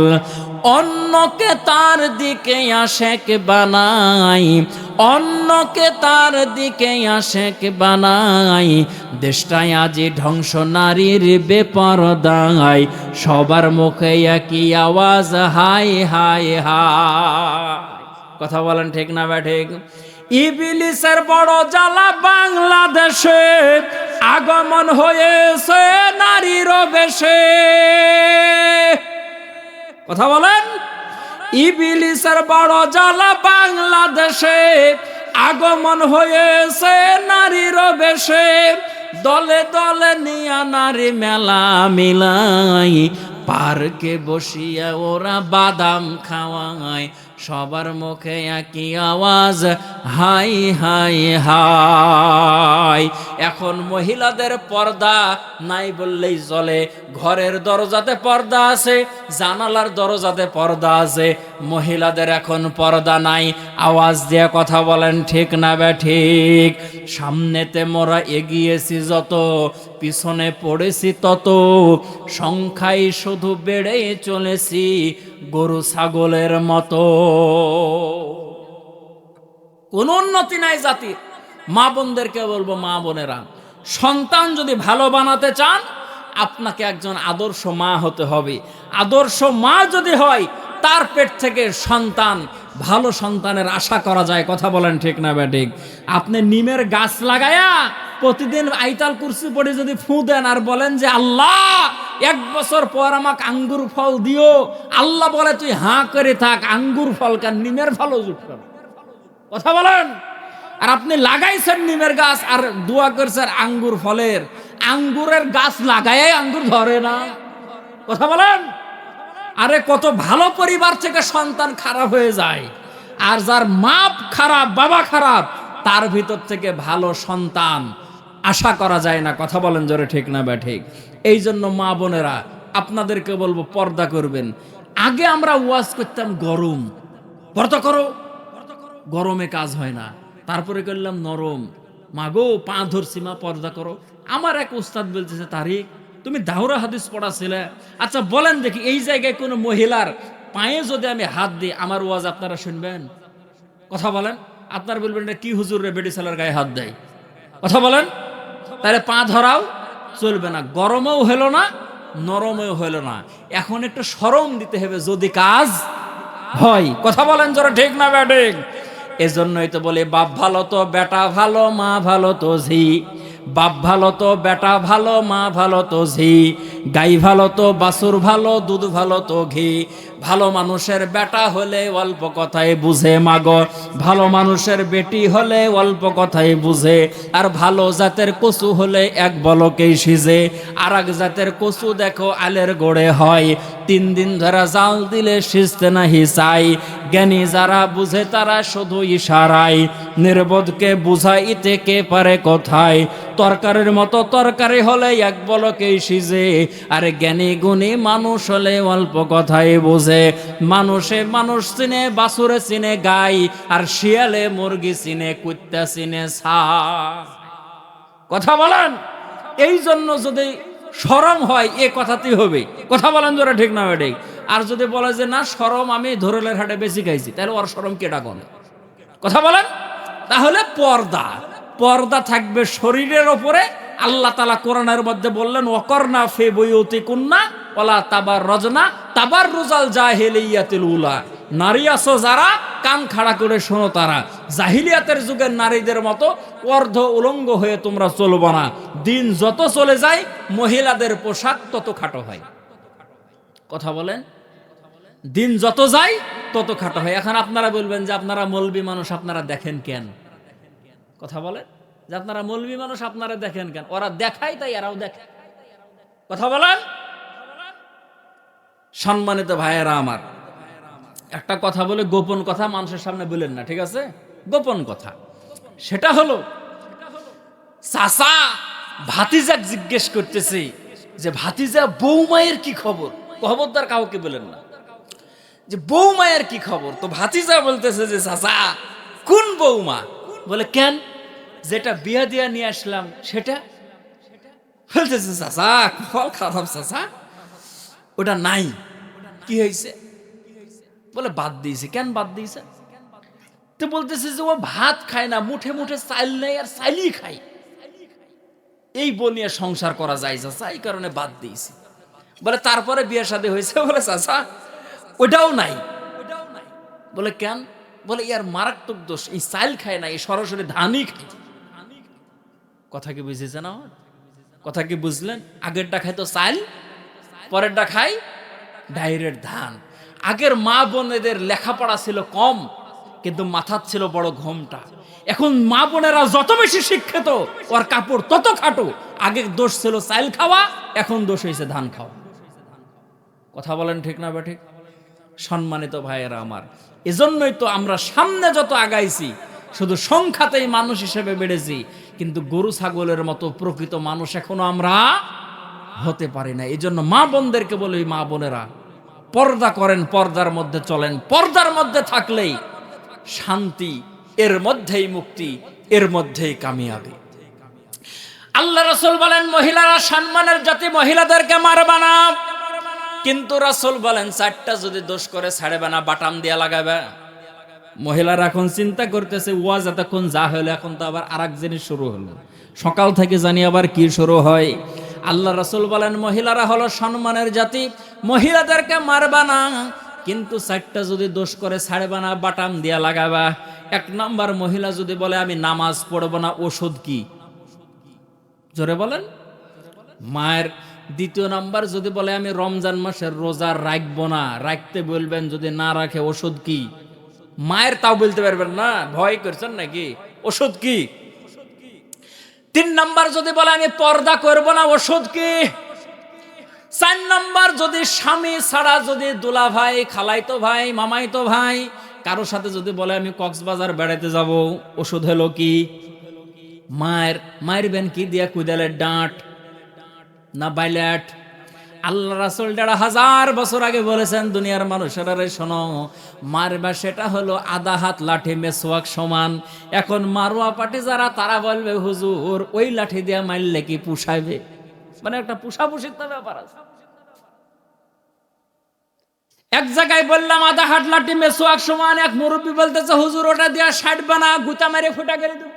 অন্যকে তার দিকে আশেক বানাই, অন্যকে তার দিকে আশেক বানাই। দেশটায় আজি ধ্বংস নারীর বেপরদায়, সবার মুখে একই আওয়াজ হাই হাই হাই। কথা বলেন ঠিক না ঠিক? ইবলিসের বড় জ্বালা বাংলাদেশে, আগমন হয়েছে নারীর বেশে। কথা বলেন। ইবলিসের বড় জ্বালা বাংলাদেশে, আগমন হয়েছে নারীর বেশে। দলে দলে নিয়া নারী মেলা মিলাই, পার্কে বসিয়া ওরা বাদাম খাওয়ায়, সবার মুখে একই আওয়াজ হাই হাই হাই। এখন মহিলাদের পর্দা নাই বললেই চলে। ঘরের দরজাতে পর্দা আছে, জানালার দরজাতে পর্দা আছে, মহিলাদের এখন পর্দা নাই। আওয়াজ দিয়ে কথা বলেন ঠিক না ঠিক? সামনেতে মোরা এগিয়েছি যত, পিছনে পড়েছি তত, সংখ্যায় শুধু বেড়ে চলেছি গরু ছাগলের মতো। কোন উন্নতি নাই জাতির। মা বোনদেরকে বলবো, মা বোনেরা, সন্তান যদি ভালো বানাতে চান, আপনাকে একজন আদর্শ মা হতে হবে। আদর্শ মা যদি হয়, তার পেট থেকে সন্তান, ভালো সন্তানের আশা করা যায়। কথা বলেন ঠিক না ঠিক? আপনি নিমের গাছ লাগায়া প্রতিদিন আইতাল কুরসি পড়ে যদি ফু দেন আর বলেন যে আল্লাহ 1 বছর পর আমাকে আঙ্গুর ফল দিও, আল্লাহ বলে তুই হাঁ করে থাক, আঙ্গুর ফল কেন, নিমের ফলও জুটবে না। কথা বলেন। আর আপনি লাগাইছেন নিমের গাছ আর দোয়া করছেন আঙ্গুর ফলের, আঙ্গুরের গাছ লাগাই আঙ্গুর ধরে না। কথা বলেন। আরে কত ভালো পরিবার থেকে সন্তান খারাপ হয়ে যায়, আর যার মা খারাপ, বাবা খারাপ, তার ভিতর থেকে ভালো সন্তান আশা করা যায় না। কথা বলেন জোরে ঠিক না ঠিক? এই জন্য মা বোনেরা, আপনাদেরকে বলবো পর্দা করবেন। আগে আমরা ওয়াজ করতাম গরম, পর্দা করো, গরমে কাজ হয় না। তারপরে করলাম নরম, মাগো পা ধরছি মা পর্দা করো। আমার এক উস্তাদ বলতেছে, তারিক তুমি দাওরা হাদিস পড়াছিলে, আচ্ছা বলেন দেখি এই জায়গায় কোনো মহিলার পায়ে যদি আমি হাত দিই, আমার ওয়াজ আপনারা শুনবেন? কথা বলেন। আপনারা বলবেন এটা কি হুজুর রে, বেডি ছেলের গায়ে হাত দেয়। কথা বলেন। তাহলে পা ধরাও চলবে না, গরমও হলো না, নরমও হলো না। এখন একটু শরম দিতে হবে যদি কাজ হয়। কথা বলেন যারা ঠিক না ঠিক? এজন্যই তো বলে বাপ ভালো তো বেটা ভালো, মা ভালো তো ঝি। বাপ ভালো তো বেটা ভালো, মা ভালো তো ঝি। গাই ভালো তো বাছুর ভালো, দুধ ভালো তো ঘি। ভালো মানুষের বেটা হলে অল্প কথায় বুঝে মাগো, ভালো মানুষের বেটি হলে অল্প কথায় বুঝে। আর ভালো জাতের কচু হলে এক বলকেই সিজে, আর এক জাতের কচু দেখো আলের গোড়ে হয়, 3 দিন ধরে জাল দিলে সিজতে নাহি চাই। জ্ঞানী যারা বুঝে তারা শুধু ইশারায়, নির্বোধকে বুঝাইতে কে পারে কোথায়। তরকারির মতো তরকারি হলে এক বলকেই সিজে, আর জ্ঞানী গুণী মানুষ হলে অল্প কথাই বুঝে। মানুষে মানুষ চিনে, বাছুরে চিনে গাই, আর শিয়ালে মুরগি চিনে, কুত্তা চিনে ছাই। কথা বলেন। এই জন্য যদি শরম হয় এ কথাতেই হবে। কথা বলেন যারা ঠিক না ঠিক? আর যদি বলে যে না শরম আমি ধরলের হাটে বেশি খাইছি, তাহলে ওর শরম কেটা করে? কথা বলেন। তাহলে পর্দা, পর্দা থাকবে শরীরের ওপরে। আল্লাহ তাআলা কোরআনের মধ্যে বললেন ওয়াকরনা ফি বুয়ুতিকুন্না ওয়ালা তাবাররুজনা তাবাররুজাল জাহিলিয়াতিল উলা। নারী আছো যারা, কান খাড়া করে শোনো তারা, জাহিলিয়াতের যুগের নারীদের মতো অর্ধ উলঙ্গ হয়ে তোমরা চলবো না। দিন যত চলে যায় মহিলাদের পোশাক তত খাটো হয়। কথা বলেন। দিন যত যায় তত খাটো হয়। এখন আপনারা বলবেন যে আপনারা মৌলবী মানুষ, আপনারা দেখেন কেন? কথা বলেন যে আপনারা মৌলবী মানুষ আপনারা দেখেন কেন? ওরা দেখায় তাই এরাও দেখে। কথা বলেন। সম্মানিত ভাইয়েরা আমার, একটা কথা বলে, গোপন কথা মানুষের সামনে বলেন না, ঠিক আছে? গোপন কথা সেটা হলো, চাচা ভাতিজাক জিজ্ঞেস করতেছে যে ভাতিজা বৌমায়ের কি খবর। খবরদার কাউকে বলেন না যে বৌমায়ের কি খবর। তো ভাতিজা বলতেছে যে চাচা কোন বৌমা? বলে কেন, যেটা বিয়া দিয়া নিয়ে আসলাম সেটা। বলতেছে চাচা ফল খারাপ চাচা, ওটা নাই। কি হয়েছে? বলে বাদ দিয়েছে। কেন বাদ দিয়েছে? তো বলতেছে যে ও ভাত খায় না, মুঠে মুঠে চাইল নেই আর চাইলই খায়, এই বনিয়ে সংসার করা যায় চাচা, এই কারণে বাদ দিয়েছি। বলে তারপরে বিয়ে শাদী হয়েছে? বলে চাচা ওটাও নাই। বলে কেন? বলে ইয়ার মারাত্মক দোষ, এই চাইল খায় না, এই সরাসরি ধানই খায়। কথা কি বুঝেছেন আমার? কথা কি বুঝলেন? আগেরটা খায় তো চাইল, পরেরটা খায় ডাইরেক্ট ধান। আগের মা বোনেদের লেখাপড়া ছিল কম, কিন্তু মাথার ছিল বড় ঘোমটা। এখন মা বোনেরা যত বেশি শিক্ষিত, ওর কাপড় তত খাটো। আগে দোষ ছিল চাইল খাওয়া, এখন দোষ হয়েছে ধান খাওয়া। কথা বলেন ঠিক না বা ঠিক? সম্মানিত ভাইয়েরা আমার, এজন্যই তো আমরা সামনে যত আগাইছি, শুধু সংখ্যাতেই মানুষ হিসেবে বেড়েছি, কিন্তু গরু ছাগলের মতো প্রকৃত মানুষ এখনো আমরা হতে পারি না। এই জন্য মা বোনদেরকে বলি, মা বোনেরা পর্দা করেন, পর্দার মধ্যে চলেন। পর্দার মধ্যে থাকলেই শান্তি, এর মধ্যেই মুক্তি, এর মধ্যেই কামিয়াবি। আল্লাহ রাসূল বলেন মহিলারা সম্মানের জাতি, মহিলাদেরকে মারবা না। কিন্তু রাসূল বলেন চারটা যদি দোষ করে ছাড়বে না, বাটাম দিয়া লাগাবে। মহিলারা এখন চিন্তা করতেছে ওয়াজ এতক্ষণ যা হলো, এখন তো আবার আরেক জিনিস শুরু হলো, সকাল থেকে জানি আবার কি শুরু হয়। আল্লাহ রাসূল বলেন মহিলারা হলো সম্মানের জাতি, মহিলাদেরকে মারবা না, কিন্তু চারটা যদি দোষ করে ছাড়বা না, বাটাম দিয়া লাগাবা। এক নাম্বার, মহিলা যদি বলে আমি নামাজ পড়বো না, ওষুধ কি? জোরে বলেন। মায়ের দ্বিতীয় নাম্বার, যদি বলে আমি রমজান মাসের রোজা রাখবো না, রাখতে বলবেন, যদি না রাখে ওষুধ কি? মায়ের তাও বলতে পারবেন না, ভয় করছেন নাকি? ওষুধ কি? তিন নাম্বার, যদি বলে আমি পর্দা করবো না, ওষুধ কি? চার নাম্বার, যদি স্বামী ছাড়া যদি দুলা ভাই, খালাইতো ভাই, মামাইতো ভাই কারোর সাথে যদি বলে আমি কক্সবাজার বেড়াতে যাব, ওষুধ হলো কি? মারবেন কি দিয়া? কুদালের ডাঁট না বাইলেট? আল্লাহ রাসূল ১৫০০ বছর আগে বলেছেন দুনিয়ার মানুষেরা রে শোনো, মারবা সেটা হলো আধা হাত লাঠি মেসওয়াক সমান। এখন মারোয়া পাটি যারা, তারা বলবে হুজুর ওই লাঠি দিয়া মারলে কি পুষাইবে? মানে একটা পুষাপুষির তো ব্যাপার আছে। এক জায়গায় বললাম আধা হাত লাঠি মেসওয়াক সমান, এক মুরব্বী বলতেছে হুজুর ওটা দিয়া ষাটবে না, গুতা মেরে ফুটা করে দেব।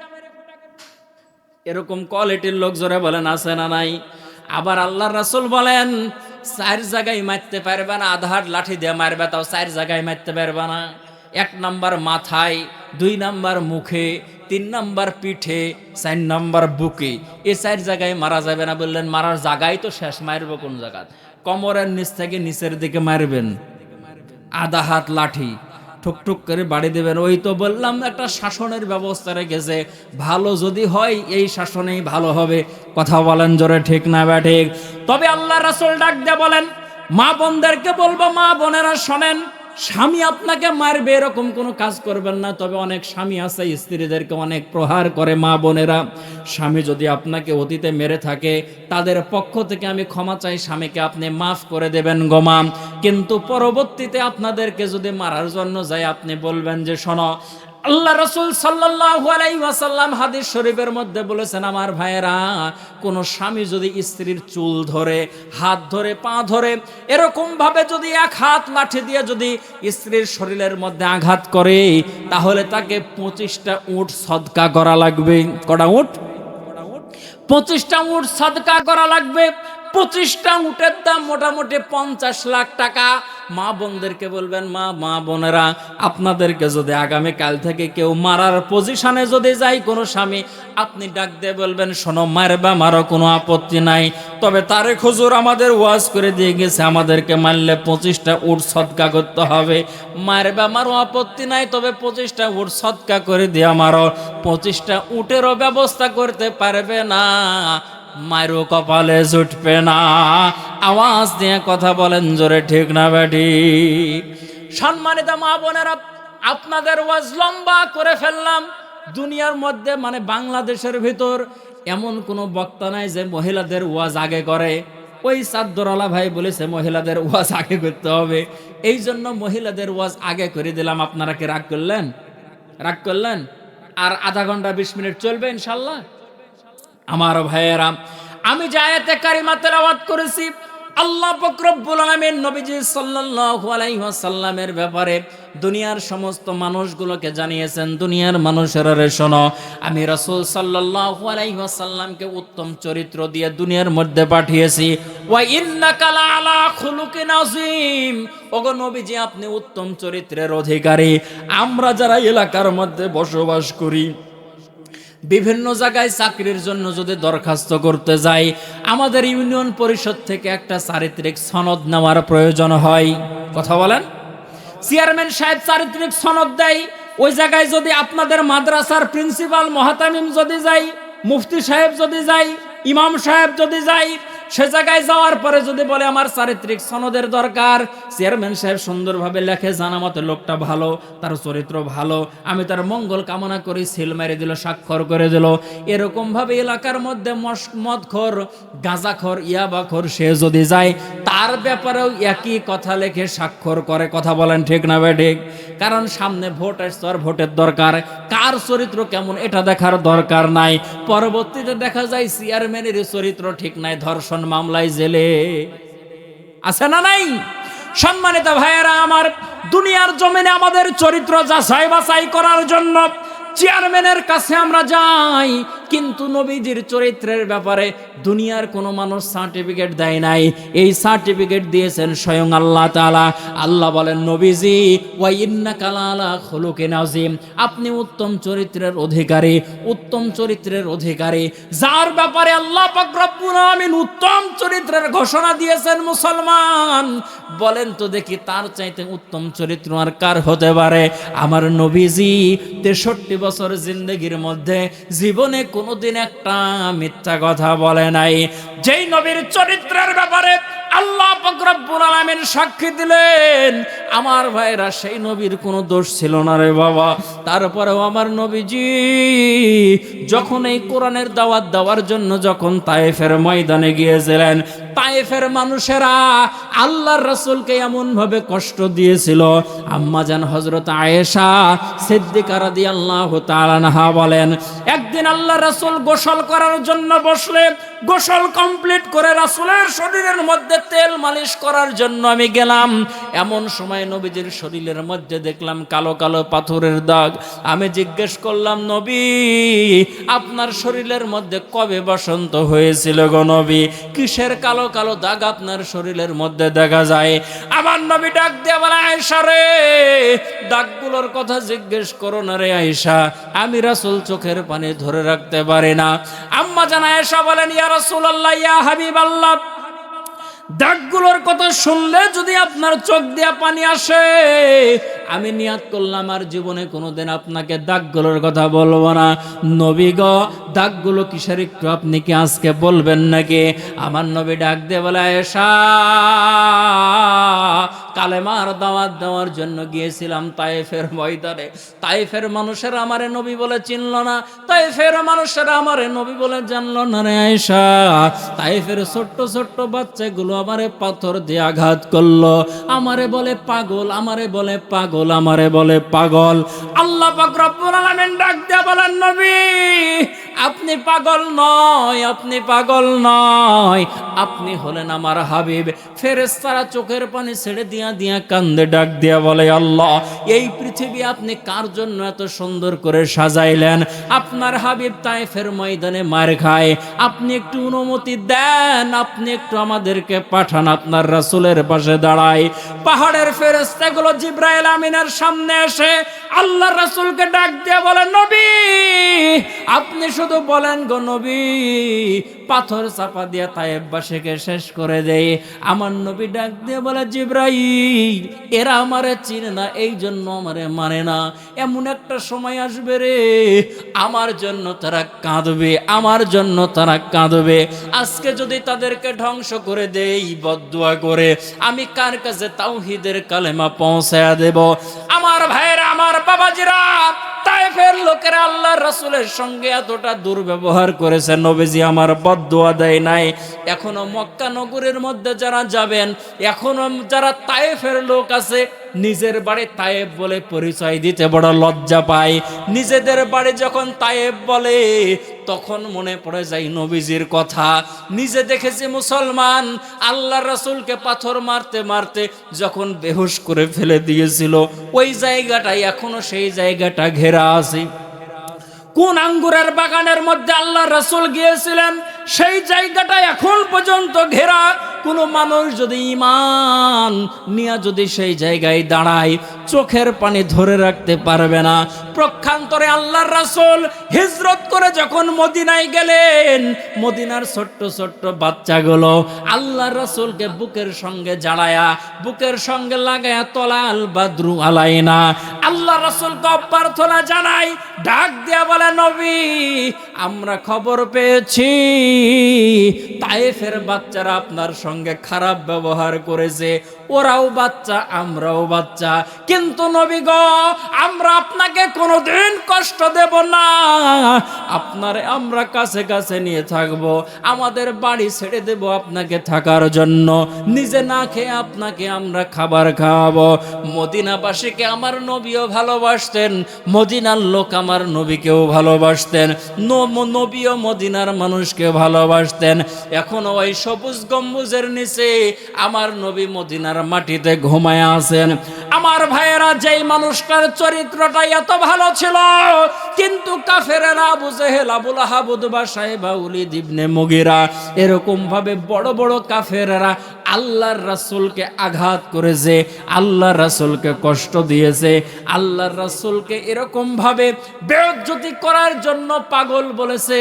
এরকম কোয়ালিটির লোক জোরে বলেন আছে না নাই? আবার আল্লাহর রাসূল বলেন চার জায়গায় মারতে পারবে না, আধা হাত লাঠি দিয়ে মারবে, তাও চার জায়গায় মারতে পারবে না। এক নাম্বার মাথায়, দুই নাম্বার মুখে, তিন নাম্বার পিঠে, চার নাম্বার বুকে, এই চার জায়গায় মারা যাবে না। বললেন মারার জায়গায় তো শেষ, মারবো কোন জায়গা? কোমরের নিচ থেকে নিচের দিকে মারবেন, আধা হাত লাঠি ঠুকঠুক করে বাড়ি দেবেন। ওই তো বললাম একটা শাসনের ব্যবস্থা রেখেছে, ভালো যদি হয় এই শাসনেই ভালো হবে। কথা বলেন জোরে ঠিক না বা ঠিক? তবে আল্লাহ রাসূল ডাক দিয়ে বলেন মা বোনদেরকে বলবো, মা বোনেরা শোনেন, স্বামী আপনাকে মারবে এরকম কোনো কাজ করবেন না। তবে অনেক স্বামী আছে স্ত্রীদেরকে অনেক প্রহার করে। মা বোনেরা, স্বামী যদি আপনাকে অতীতে মেরে থাকে, তাদের পক্ষ থেকে আমি ক্ষমা চাই, স্বামীকে আপনি মাফ করে দেবেন গো মা। কিন্তু পরবর্তীতে আপনাদেরকে যদি মারার জন্য যায়, আপনি বলবেন যে শোনো, আল্লাহ রাসূল সাল্লাল্লাহু আলাইহি ওয়াসাল্লাম হাদিস শরীফের মধ্যে বলেছেন, আমার ভাইয়েরা, কোন স্বামী যদি স্ত্রীর চুল ধরে, হাত ধরে, পা ধরে, এরকম ভাবে যদি এক হাত লাঠি দিয়ে যদি স্ত্রীর শরীরের মধ্যে আঘাত করে, তাহলে তাকে 25টা উট সদকা করা লাগবে। কটা উট? 25টা উট সদকা করা লাগবে। 25টা উটের দাম মোটামুটি 50 লাখ টাকা। মা বোনদেরকে বলবেন, মা বোনেরা, আপনাদেরকে যদি আগামী কাল থেকে কেউ মারার পজিশনে যদি যায় কোনো স্বামী, আপনি ডাক দিয়ে বলবেন শোনো, মারবা মারো, কোনো আপত্তি নাই, তবে তারেক হুজুর আমাদের ওয়াজ করে দিয়ে গেছে আমাদেরকে মারলে 25টা উট সদকা করতে হবে। মারবা মারো, আপত্তি নাই, তবে 25টা উট সদকা করে দিয়ে মারো। 25টা উটেরও ব্যবস্থা করতে পারবে না, মায়েরও কপালে জুটবে না। আওয়াজ দিয়ে কথা বলেন জোরে, ঠিক না বেঠিক? সম্মানিত মা বোনেরা, আপনাদের ওয়াজ লম্বা করে ফেললাম। দুনিয়ার মধ্যে মানে বাংলাদেশের ভিতর এমন কোনো বক্তা নাই যে মহিলাদের ওয়াজ আগে করে। ওই চাদ্দরওয়ালা ভাই বলেছে মহিলাদের ওয়াজ আগে করতে হবে, এই জন্য মহিলাদের ওয়াজ আগে করে দিলাম। আপনারা কি রাগ করলেন? রাগ করলেন? আর আধা ঘন্টা 20 মিনিট চলবে ইনশাল্লাহ। আমার ভাইয়েরা, আমি যে আয়াতে কারিমা তেলাওয়াত করেছি, আল্লাহ পাক রব্বুল আলামিন নবীজি সাল্লাল্লাহু আলাইহি ওয়াসাল্লামের ব্যাপারে দুনিয়ার সমস্ত মানুষগুলোকে জানিয়েছেন, দুনিয়ার মানুষেরা রে শোনো, আমি রাসূল সাল্লাল্লাহু আলাইহি ওয়াসাল্লামকে উত্তম চরিত্র দিয়ে দুনিয়ার মধ্যে পাঠিয়েছি। ওয়া ইন্নাকা লাআলা খুলুকিন আযীম, ওগো নবীজি আপনি উত্তম চরিত্রের অধিকারী। আমরা যারা এলাকার মধ্যে বসবাস করি, বিভিন্ন জায়গায় চাকরির জন্য যদি দরখাস্ত করতে যাই, আমাদের ইউনিয়ন পরিষদ থেকে একটা চারিত্রিক সনদ নেওয়ার প্রয়োজন হয়। কথা বলেন? চেয়ারম্যান সাহেব চারিত্রিক সনদ দেয়। ওই জায়গায় যদি আপনাদের মাদ্রাসার প্রিন্সিপাল মহাতামিম যদি যাই, মুফতি সাহেব যদি যাই, ইমাম সাহেব যদি যাই, সে জায়গায় যাওয়ার পরে যদি বলে আমার চারিত্রিক সনদের দরকার, চেয়ারম্যান সাহেব সুন্দরভাবে লেখে, জানা মতে লোকটা ভালো, তার চরিত্র ভালো, আমি তার মঙ্গল কামনা করি, সিল মেরে দিল, স্বাক্ষর করে দিল। এরকম ভাবে এলাকার মধ্যে মদখোর, গাঁজাখোর, ইয়াবাখোর সে যদি যায়, তার ব্যাপারেও একই কথা লেখে স্বাক্ষর করে। কথা বলেন ঠিক না বেঠিক? কারণ সামনে ভোট আসছে, আর ভোটের দরকার, কার চরিত্র কেমন এটা দেখার দরকার নাই। পরবর্তীতে দেখা যায় চেয়ারম্যানের চরিত্র ঠিক নাই, ধর্ষণ মামলায় জেলে আছে না নাই? সম্মানিত ভাইয়েরা আমার, দুনিয়ার জমিনে আমাদের চরিত্র যাচাই বাছাই করার জন্য চেয়ারম্যানের কাছে আমরা যাই, কিন্তু নবীজির চরিত্রের ব্যাপারে দুনিয়ার কোনো মানুষ সার্টিফিকেট দেয় নাই। এই সার্টিফিকেট দিয়েছেন স্বয়ং আল্লাহ তাআলা। আল্লাহ বলেন, নবীজি ওয়া ইন্নাকা লাআলা খুলুকিন আযীম, আপনি উত্তম চরিত্রের অধিকারী, উত্তম চরিত্রের অধিকারী। যার ব্যাপারে আল্লাহ পাক রব্বুল আলামিন উত্তম চরিত্রের ঘোষণা দিয়েছেন, মুসলমান বলেন তো দেখি তার চাইতে উত্তম চরিত্র আর কার হতে পারে? আমার নবীজি 63 বছর জিন্দেগির মধ্যে জীবনে কোনোদিন একটা মিথ্যা কথা বলে নাই। যেই নবীর চরিত্রের ব্যাপারে আল্লাহ পাক রব্বুল আলামিন সাক্ষী দিলেন, আমার ভাইরা সেই নবীর কোনো দোষ ছিল না রে বাবা। তারপরেও আমার নবীজি যখন এই কোরআনের দাওয়াত দেওয়ার জন্য যখন তায়েফের ময়দানে গিয়েছিলেন, তায়েফের মানুষেরা আল্লাহর রাসূলকে এমন ভাবে কষ্ট দিয়েছিল। আম্মাজান হযরত আয়েশা সিদ্দিকা রাদিয়াল্লাহু তাআলা আনহা বলেন, একদিন আল্লাহর রাসূল গোসল করার জন্য বসলে, গোসল কমপ্লিট করে রাসূলের শরীরের মধ্যে তেল মালিশ করার জন্য আমি গেলাম। এমন সময় নবীজির শরীরের মধ্যে দেখলাম কালো কালো পাথরের দাগ। আমি জিজ্ঞেস করলাম, নবী আপনার শরীরের মধ্যে কবে বসন্ত হয়েছিল গো নবী? কিসের কালো কালো দাগ আপনার শরীরের মধ্যে দেখা যায়? আমার নবী ডাক দিয়ে বলে, আয়েশা রে, দাগগুলোর কথা জিজ্ঞেস করো না রে আয়েশা, আমি রাসূল চোখের পানি ধরে রাখতে পারি না। আম্মা জান আয়েশা বলেন, ইয়া রাসূলুল্লাহ, ইয়া হাবিবাল্লাহ, দাগগুলোর কথা শুনলে যদি আপনার চোখ দিয়ে পানি আসে, আমি নিয়াত করলাম আর জীবনে কোনোদিন আপনাকে দাগগুলোর কথা বলবো না। নবী গো, দাগগুলো কিসের একটু আপনি কি আজকে বলবেন নাকি? আমার নবী ডাক দিয়ে বলে, আয়েশা, কালেমার দাওয়াত দেওয়ার জন্য গিয়েছিলাম তায়েফের ময়দানে। তায়েফের মানুষেরা আমারে নবী বলে চিনল না, তায়েফের মানুষেরা আমারে নবী বলে জানলো না রে আয়েশা। তায়েফের ছোট্ট ছোট্ট বাচ্চাগুলো আমারে পাথর দিয়ে আঘাত করলো, আমারে বলে পাগল, আমারে বলে পাগল, আমারে বলে পাগল। আল্লাহ পাক রব্বুল আলামিন ডাক দিয়ে বলেন, নবী আপনি পাগল নয়, আপনি পাগল নয়, আপনি হলেন আমার হাবিব। ফেরেশতারা চোখের পানি ছেড়ে দিয়া দিয়া কান্দে, ডাক দিয়া বলে, আল্লাহ এই পৃথিবী আপনি কার জন্য এত সুন্দর করে সাজাইলেন? আপনার হাবিব তায়েফের ময়দানে মার খায়, আপনি একটু অনুমতি দেন, আপনি একটু আমাদেরকে পাঠান, আপনার রাসূলের পাশে দাঁড়ায়। পাহাড়ের ফেরেশতাগুলো জিবরাইল আমিনের সামনে এসে আল্লাহর রাসূলকে ডাক দিয়ে বলে, নবী আপনি শুধু বলেন গো নবী, পাথর চাপা দিয়ে তায়েববাসীকে শেষ করে দেয়। আমার নবী ডাক দিয়ে বলে, জিবরাইল, এরা আমারে চিনে না, এই জন্য আমারে মানে না। এমন একটা সময় আসবে রে, আমার জন্য তারা কাঁদবে, আমার জন্য তারা কাঁদবে। আজকে যদি তাদেরকে ধ্বংস করে দেই বদদুয়া করে, আমি কার কাছে তাওহীদের কালেমা পৌঁছায়া দেব? আমার ভাইয়েরা, আমার বাবাজিরা, তায়েফের লোকেরা আল্লাহর রাসূলের সঙ্গে এতটা দুর্ব্যবহার করেছে, নবীজি আমার বদদুয়া দেয় নাই। এখনো মক্কা নগরীর মধ্যে যারা যাবেন, এখনো যারা তায়েফের লোক আছে, নিজের বাড়ি তায়েব বলে পরিচয় দিতে বড় লজ্জা পায়। নিজেদের বাড়ি যখন তায়েব বলে, তখন মনে পড়ে যায় নবীজির কথা। নিজে দেখেছি মুসলমান আল্লাহর রাসূলকে পাথর মারতে মারতে যখন বেহুশ করে ফেলে দিয়েছিল, ওই জায়গাটাই এখনো সেই জায়গাটা ঘেরা আছে। কোন আঙ্গুরের বাগানের মধ্যে আল্লাহর রাসূল গিয়েছিলেন, সেই জায়গাটা এখন পর্যন্ত ঘেরা। কোন মানুষ যদি ঈমান নিয়ে যদি সেই জায়গায় দাঁড়ায়, চোখের পানি ধরে রাখতে পারবে না। প্রক্ষান্তরে আল্লাহর রাসূল হিজরত করে যখন মদিনায় গেলেন, মদিনার ছোট্ট ছোট্ট বাচ্চাগুলো আল্লাহর রাসূলকে বুকের সঙ্গে জড়ায়া, বুকের সঙ্গে লাগায়া তলাল বাদরু আলাইনা আল্লাহর রাসূলকে অভ্যর্থনা জানাই, ডাক দিয়া বলে, নবী, আমরা খবর পেয়েছি তায়েফের বাচ্চারা আপনার সঙ্গে খারাপ ব্যবহার করেছে। ওরাও বাচ্চা, আমরাও বাচ্চা, কিন্তু নবী গো, আমরা আপনাকে কোনোদিন কষ্ট দেব না। আপনারে আমরা কাছে কাছে নিয়ে থাকবো, আমাদের বাড়ি ছেড়ে দেব আপনাকে থাকার জন্য। নিজে না খেয়ে আপনাকে আমরা খাবার খাওয়াবো। মদিনাবাসীকে আমার নবীও ভালোবাসতেন, মদিনার লোক আমার নবীকেও ভালোবাসতেন, নবীও মদিনার মানুষকে ভালোবাসতেন। এখনো ওই সবুজ গম্বুজের নিচে আমার নবী মদিনার মাটিতে ঘুমায় আছেন। আমার ভাইয়েরা, যেই মানুষটার চরিত্রটা এত ভালো ছিল, কিন্তু কাফেরেরা আবু জেহেল, আবু লাহাব, উতবা, সাইবা, ওলীদ ইবনে মুগীরা, এরকম ভাবে বড় বড় কাফেরেরা আল্লাহর রাসূলকে আঘাত করেছে, আল্লাহর রাসূলকে কষ্ট দিয়েছে, আল্লাহর রাসূলকে এরকম ভাবে বেইজ্জতি করার জন্য পাগল বলেছে,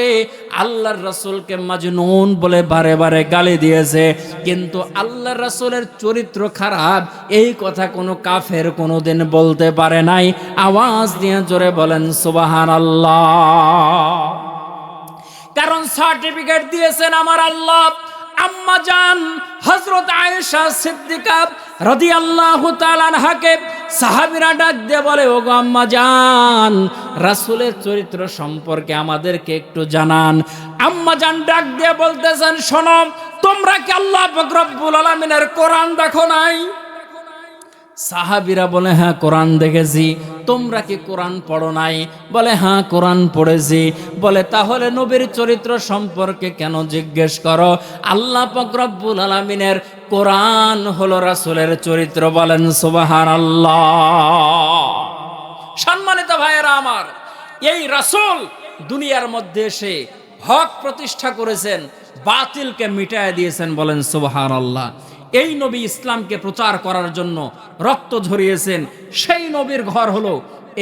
আল্লাহর রাসূলকে মাজনুন বলে বারে বারে গালি দিয়েছে। কিন্তু আল্লাহর রাসূলের চরিত্র খারাপ, এই কথা কোনো কাফের কোনোদিন বলতে পারে নাই। আওয়াজ দিয়ে জোরে বলেন সুবহানাল্লাহ। কারণ সার্টিফিকেট দিয়েছেন আমার আল্লাহ। আম্মা জান হযরত আয়েশা সিদ্দিকা রাদিয়াল্লাহু তাআলা আনহাকে সাহাবীরা ডাক দিয়ে বলে, ওগো আম্মা জান, রাসূলের চরিত্র সম্পর্কে আমাদেরকে একটু জানান। আম্মা জান ডাক দিয়ে বলতেছেন, শোনো, তোমরা কি আল্লাহ পাক রব্বুল আলামিনের কোরআন দেখো নাই? সাহাবীরা বলে, হ্যাঁ কোরআন দেখেছি। তোমরা কি কোরআন পড়ো নাই? বলে, হ্যাঁ কোরআন পড়েছি। বলে, তাহলে নবীর চরিত্র সম্পর্কে কেন জিজ্ঞেস করো? আল্লাহ পাক রব্বুল আলামিনের কোরআন হলো রাসূলের চরিত্র। বলেন সুবহানাল্লাহ। সম্মানিত ভাইয়েরা আমার, এই রাসূল দুনিয়ার মধ্যে এসে হক প্রতিষ্ঠা করেছেন, বাতিলকে মিটায় দিয়েছেন। বলেন সুবহানাল্লাহ। এই নবী ইসলামকে প্রচার করার জন্য রক্ত ঝরিয়েছেন, সেই নবীর ঘর হলো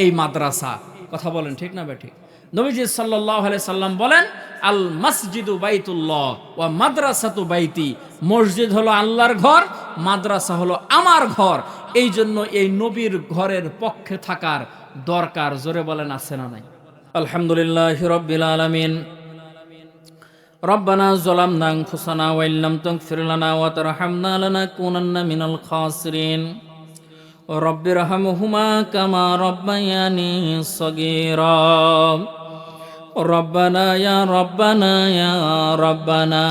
এই মাদ্রাসা। কথা বলেন ঠিক না বেঠিক? নবীজি সাল্লাল্লাহু আলাইহি সাল্লাম বলেন, আল মসজিদু বাইতুল্লাহ ওয়া মাদ্রাসাতু বাইতি। মসজিদ হলো আল্লাহর ঘর, মাদ্রাসা হলো আমার ঘর। এই জন্য এই নবীর ঘরের পক্ষে থাকার দরকার। জোরে বলেন, আছে না নাই? আলহামদুলিল্লাহি রাব্বিল আলামিন। রব্বানা যালামনা আনফুসানা ওয়া ইল্লাম তাগফির লানা ওয়া তারহামনা লানাকুনান্না মিনাল খাসিরিন। রব্বিরহামহুমা কামা রাব্বায়ানি সাগীরা। রব্বানা ইয়া রব্বানা ইয়া রব্বানা,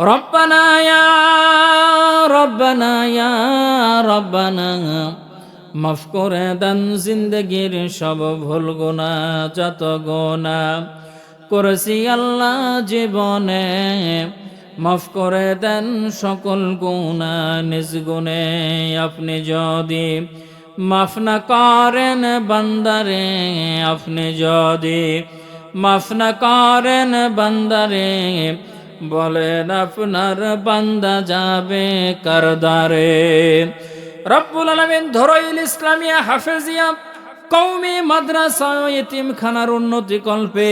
রব্বানা ইয়া রব্বানা ইয়া রব্বানা, মাফ করে দেন জিন্দেগির সব ভুল গুনাহ, যত গুনাহ করেছি আল্লাহ জীবনে, মাফ করে দেন সকল গুনাহ নিজ গুণে। আপনি যদি মাফ না করেন বান্দারে, আপনি যদি মাফ না করেন বান্দারে, বলেন আপনার বান্দা যাবে কার দ্বারে। রব্বুল আলামিন ধরইল ইসলামিয়া হাফেজিয়া কওমি মাদ্রাসা ও ইতিমখানার উন্নতি কল্পে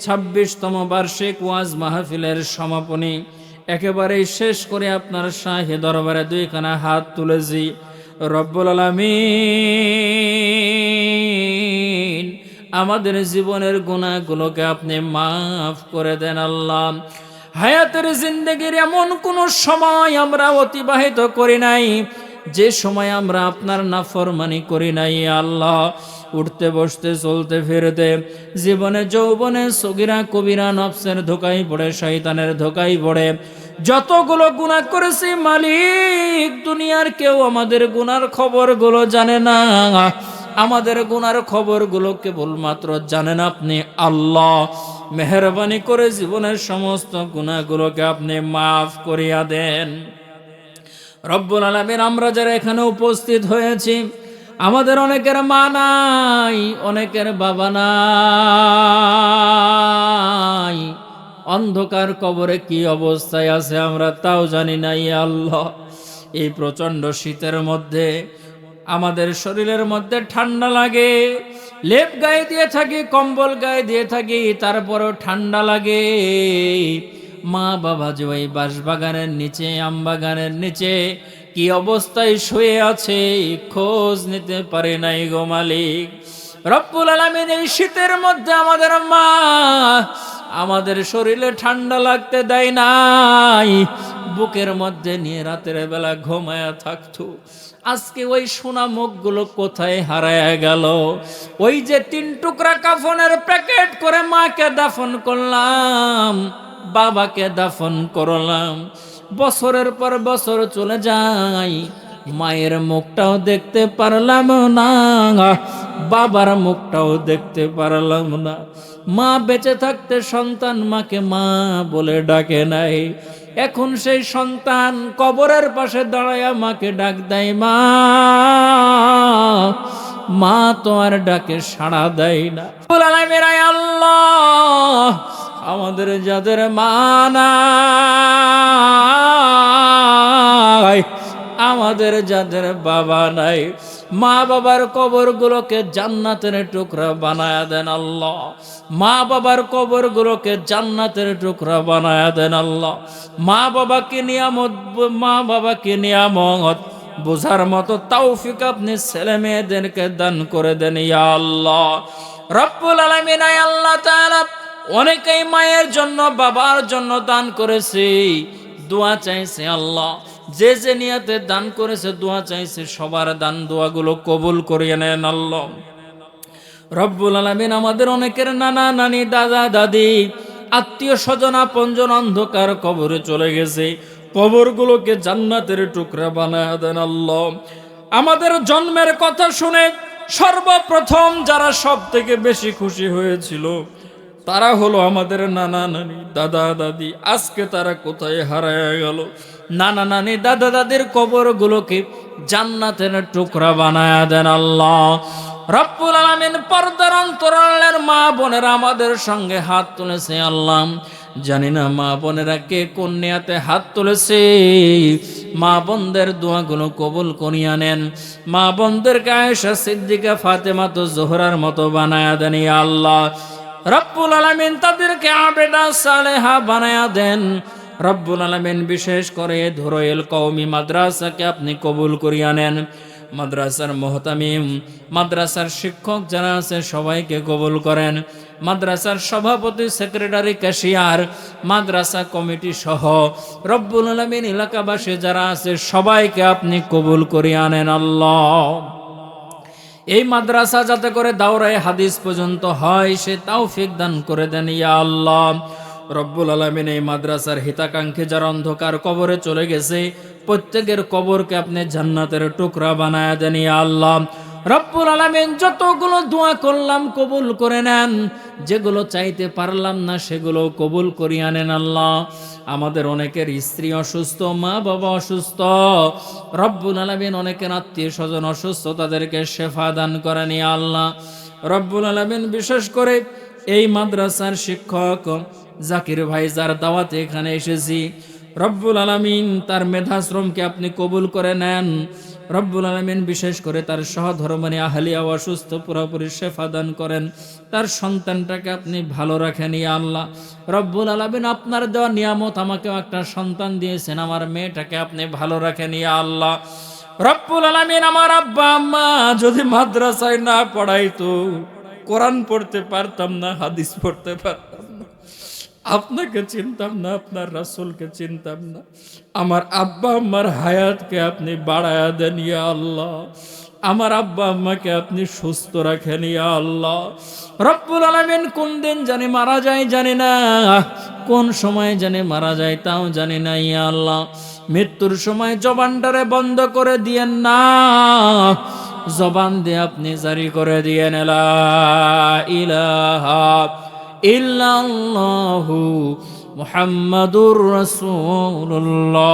26তম বার্ষিক ওয়াজ মাহফিলের সমাপনী একেবারে শেষ করে আপনার শাহী দরবারে দুইখানা হাত তুলেছি। রব্বুল আলামিন আমাদের জীবনের গুনাহগুলোকে আপনি মাফ করে দেন আল্লাহ। হায়াতের জিন্দেগির এমন কোন সময় আমরা অতিবাহিত করি নাই যে সময় আমরা আপনার নাফরমানি করি নাই আল্লাহ। উঠতে বসতে চলতে ফিরতে জীবনে যৌবনে সগীরা কবিরা নফসের ধোকায় পড়ে শয়তানের ধোকায় পড়ে যতগুলো গুনাহ করেছি মালিক, দুনিয়ার কেউ আমাদের গুনার খবরগুলো জানে না। আমাদের গুনার খবরগুলো কেবলমাত্র জানেন আপনি আল্লাহ। মেহেরবানি করে জীবনের সমস্ত গুনাহগুলোকে আপনি মাফ করিয়া দেন রব্বুল আলামিন। আমরা যারা এখানে উপস্থিত হয়েছি, আমাদের অনেকের মা নাই, অনেকের বাবা নাই, অন্ধকার কবরে কি অবস্থায় আছে আমরা তাও জানি না। ইয়া আল্লাহ, এই প্রচন্ড শীতের মধ্যে আমাদের শরীরের মধ্যে ঠান্ডা লাগে, লেপ গায়ে দিয়ে থাকি, কম্বল গায়ে দিয়ে থাকি, তারপরেও ঠান্ডা লাগে। মা বাবা যে ওই বাঁশবাগানের নিচে, আমবাগানের নিচে কি অবস্থায় শুয়ে আছে খোঁজ নিতে পারে নাই গো মালিক। রব্বুল আলামিন এই শীতের মধ্যে আমাদের মা আমাদের শরীরে ঠান্ডা লাগতে দেয় নাই, বুকের মধ্যে নিয়ে রাতের বেলা ঘুমায়া থাকতো। আজকে ওই সোনা মুখগুলো কোথায় হারায়া গেল? ওই যে 3 টুকরা কাফনের প্যাকেট করে মাকে দাফন করলাম, বাবাকে দাফন করলাম, বছরের পর বছর চলে যায়, মায়ের মুখটাও দেখতে পারলাম না, বাবার মুখটাও দেখতে পারলাম না। মা বেঁচে থাকতে সন্তান মাকে মা বলে ডাকে নাই, এখন সেই সন্তান কবরের পাশে দাঁড়ায়া মাকে ডাক দেয় মা, মা তো আর ডাকে সাড়া দেয় না। আল্লাহ, আমাদের যাদের মা নাই, আমাদের যাদের বাবা নাই, মা বাবার কবরগুলোকে জান্নাতের টুকরা বানায়া দেন আল্লাহ। মা বাবার কবরগুলোকে জান্নাতের টুকরা বানায়া দেন আল্লাহ। মা বাবাকে নিয়ামত বোঝার মতো তৌফিক আপনি ছেলে মেয়েদেরকে দান করে দেন ইয়া আল্লাহ। রব্বুল আলামিন, আল্লাহ তাআলা অনেকেই মায়ের জন্য বাবার জন্য দান করেছে, দোয়া চাইছে আল্লাহ। যে যে নিয়তে দান করেছে, দোয়া চাইছে, সবার দান দোয়াগুলো কবুল করিয়ে নেন আল্লাহ। রব্বুল আলামিন আমাদের অনেকের নানা নানি, দাদা দাদি, আত্মীয় স্বজন আপনজন অন্ধকার কবরে চলে গেছে, কবরগুলোকে জান্নাতের টুকরা বানায় দেন আল্লাহ। আমাদের জন্মের কথা শুনে সর্বপ্রথম যারা সব থেকে বেশি খুশি হয়েছিল তারা হলো আমাদের নানা নানি, দাদা দাদি। আজকে তারা কোথায় হারায়া গেল? নানা নানি, দাদা দাদির কবরগুলোকে জান্নাতের টুকরা বানায়া দেন আল্লাহ। রব্বুল আলামিন, পর্দার অন্তরালের মা বোনেরা আমাদের সঙ্গে হাত তুলেছে আল্লাহ। জানি না মা বোনেরা কে কোন নিয়াতে হাত তুলেছে, মা বোনদের দোয়াগুলো কবুল করিয়া নেন। মা বোনদেরকে আয়েশা, সিদ্দিকা, ফাতেমা তো জোহরার মতো বানায়া দেন ইয়া আল্লাহ। রব্বুল আলামিন তাদেরকে আবেদা সালেহা বানায়া দেন। রব্বুল আলামিন বিশেষ করে ধুরাইল কওমি মাদ্রাসাকে আপনি কবুল করিয়া নেন। মাদ্রাসার মুহতামিম, মাদ্রাসার শিক্ষক যারা আছে সবাইকে কবুল করেন। মাদ্রাসার সভাপতি, সেক্রেটারি, ক্যাশিয়ার, মাদ্রাসা কমিটি সহ রব্বুল আলামিন এলাকাবাসী যারা আছে সবাইকে আপনি কবুল করিয়া নেন আল্লাহ। এই মাদ্রাসা যাতে করে দাওরায়ে হাদিস পর্যন্ত হয় সে তৌফিক দান করে দেন ইয়া আল্লাহ। রব্বুল আলামিন এই মাদ্রাসার হিতাকাঙ্ক্ষী যারা অন্ধকার কবরে চলে গেছে প্রত্যেকের কবরকে আপনি জান্নাতের টুকরা বানায়া দেন ইয়া আল্লাহ। রব্বুল আলামিন যতগুলো দোয়া করলাম কবুল করে নেন, যেগুলো চাইতে পারলাম না সেগুলো কবুল করিয়া নেন আল্লাহ। আমাদের অনেকের স্ত্রী অসুস্থ, মা বাবা অসুস্থ, রব্বুল আলামিন অনেকের আত্মীয় স্বজন অসুস্থ, তাদেরকে শেফা দান করেন ইয়া আল্লাহ। রব্বুল আলামিন বিশেষ করে এই মাদ্রাসার শিক্ষক জাকির ভাই যার দাওয়াতে এখানে এসেছি, রব্বুল আলামিন তার মেধাশ্রমকে আপনি কবুল করে নেন। রব্বুল আলামিন বিশেষ করে তার সহধর্মিণী আহলিয়া অসুস্থ, পুরোপুরি শেফা দান করেন। তার সন্তানটাকে আপনি ভালো রাখেন ইয়া আল্লাহ। রব্বুল আলামিন আপনার দেওয়া নিয়ামত, আমাকেও একটা সন্তান দিয়েছেন, আমার মেয়েটাকে আপনি ভালো রাখেন ইয়া আল্লাহ। রব্বুল আলামিন আমার আব্বা আম্মা যদি মাদ্রাসায় না পড়াইতো, কোরআন পড়তে পারতাম না, হাদিস পড়তে পারতাম না, আপনাকে চিনতাম না, আপনার রাসূলকে চিনতাম না। আমার আব্বা আম্মার হায়াতকে আপনি বাড়ায়া দেন ইয়া আল্লাহ। আমার আব্বা আম্মাকে আপনি সুস্থ রাখেন ইয়া আল্লাহ। রব্বুল আলামিন কোন দিন জানি মারা যায় জানি না, কোন সময় জানি মারা যায় তাও জানি না ইয়া আল্লাহ। মৃত্যুর সময় জবানটারে বন্ধ করে দিয়েন না, জবান দিয়ে আপনি জারি করে দিয়েন লা ইলাহা ইল্লাল্লাহু মুহাম্মাদুর রাসূলুল্লাহ।